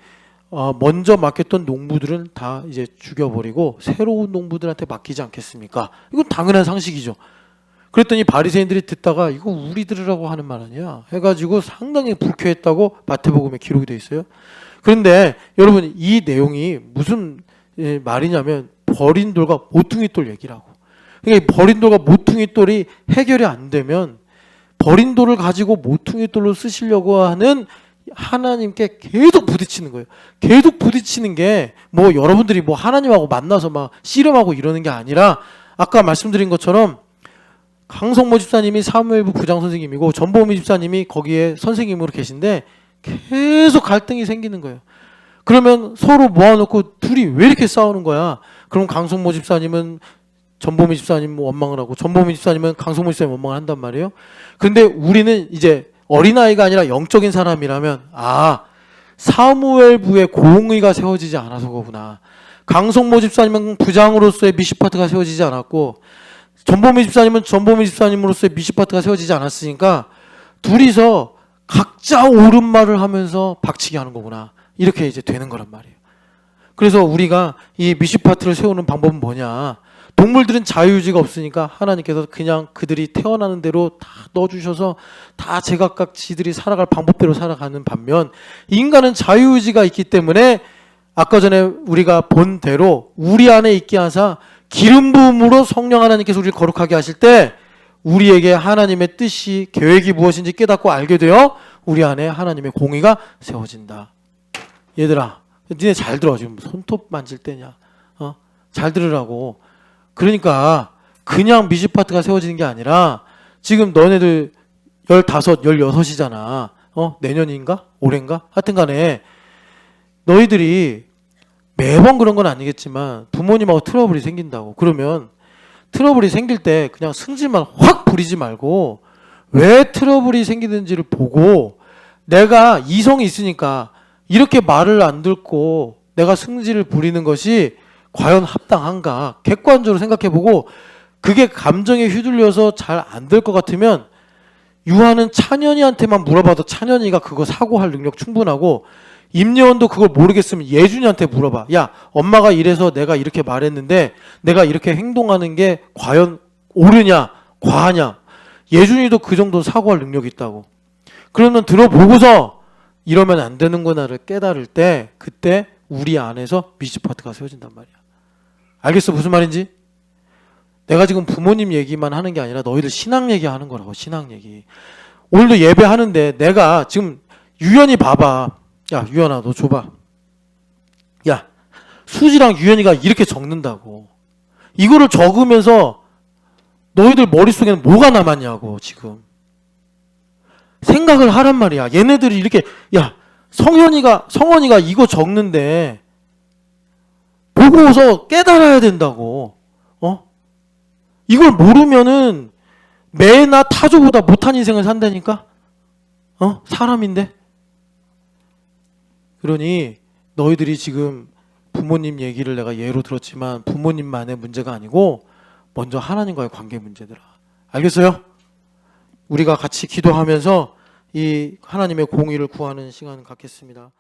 먼저 맡겼던 농부들은 다 이제 죽여버리고 새로운 농부들한테 맡기지 않겠습니까? 이건 당연한 상식이죠. 그랬더니 바리새인들이 듣다가 이거 우리 들으라고 하는 말 아니야 해가지고 상당히 불쾌했다고 마태복음에 기록이 돼 있어요. 그런데 여러분, 이 내용이 무슨 말이냐면 버린 돌과 모퉁이 돌 얘기라고. 그러니까 버린 돌과 모퉁이 돌이 해결이 안 되면, 버린 돌을 가지고 모퉁이 돌로 쓰시려고 하는 하나님께 계속 부딪히는 거예요. 계속 부딪히는 게 뭐 여러분들이 뭐 하나님하고 만나서 막 씨름하고 이러는 게 아니라 아까 말씀드린 것처럼 강성모 집사님이 사무엘부 부장 선생님이고 전보미 집사님이 거기에 선생님으로 계신데 계속 갈등이 생기는 거예요. 그러면 서로 모아놓고 둘이 왜 이렇게 싸우는 거야? 그럼 강성모 집사님은 전보미 집사님 원망을 하고 전보미 집사님은 강성모 집사님 원망을 한단 말이에요. 근데 우리는 이제 어린아이가 아니라 영적인 사람이라면 사무엘부의 공의가 세워지지 않아서 거구나. 강성모 집사님은 부장으로서의 미시파트가 세워지지 않았고 전보미 집사님은 전보미 집사님으로서의 미시파트가 세워지지 않았으니까 둘이서 각자 옳은 말을 하면서 박치기 하는 거구나. 이렇게 이제 되는 거란 말이에요. 그래서 우리가 이 미시파트를 세우는 방법은 뭐냐? 동물들은 자유의지가 없으니까 하나님께서 그냥 그들이 태어나는 대로 다 넣어주셔서 다 제각각 지들이 살아갈 방법대로 살아가는 반면 인간은 자유의지가 있기 때문에 아까 전에 우리가 본 대로 우리 안에 있게 하사 기름 부음으로 성령 하나님께서 우리를 거룩하게 하실 때 우리에게 하나님의 뜻이 계획이 무엇인지 깨닫고 알게 되어 우리 안에 하나님의 공의가 세워진다. 얘들아, 니네 잘 들어. 지금 손톱 만질 때냐? 잘 들으라고. 그러니까 그냥 미시파트가 세워지는 게 아니라 지금 너네들 15, 16이잖아. 내년인가? 올해인가? 하여튼 간에 너희들이 매번 그런 건 아니겠지만 부모님하고 트러블이 생긴다고. 그러면 트러블이 생길 때 그냥 승질만 확 부리지 말고 왜 트러블이 생기는지를 보고 내가 이성이 있으니까 이렇게 말을 안 듣고 내가 승질을 부리는 것이 과연 합당한가 객관적으로 생각해보고 그게 감정에 휘둘려서 잘 안 될 것 같으면 유아는 찬현이한테만 물어봐도 찬현이가 그거 사고할 능력 충분하고 임예원도 그걸 모르겠으면 예준이한테 물어봐. 야, 엄마가 이래서 내가 이렇게 말했는데 내가 이렇게 행동하는 게 과연 옳으냐 과하냐. 예준이도 그 정도 사고할 능력이 있다고. 그러면 들어보고서 이러면 안 되는구나를 깨달을 때 그때 우리 안에서 미시파트가 세워진단 말이야. 알겠어? 무슨 말인지? 내가 지금 부모님 얘기만 하는 게 아니라 너희들 신앙 얘기하는 거라고. 신앙 얘기. 오늘도 예배하는데 내가 지금 유연이 봐봐. 야, 유연아 너 줘봐. 야, 수지랑 유연이가 이렇게 적는다고. 이거를 적으면서 너희들 머릿속에는 뭐가 남았냐고. 지금 생각을 하란 말이야. 얘네들이 이렇게 야, 성원이가 이거 적는데 보고서 깨달아야 된다고. 이걸 모르면은 매나 타조보다 못한 인생을 산다니까. 사람인데. 그러니 너희들이 지금 부모님 얘기를 내가 예로 들었지만 부모님만의 문제가 아니고 먼저 하나님과의 관계 문제더라. 알겠어요? 우리가 같이 기도하면서 이 하나님의 공의를 구하는 시간을 갖겠습니다.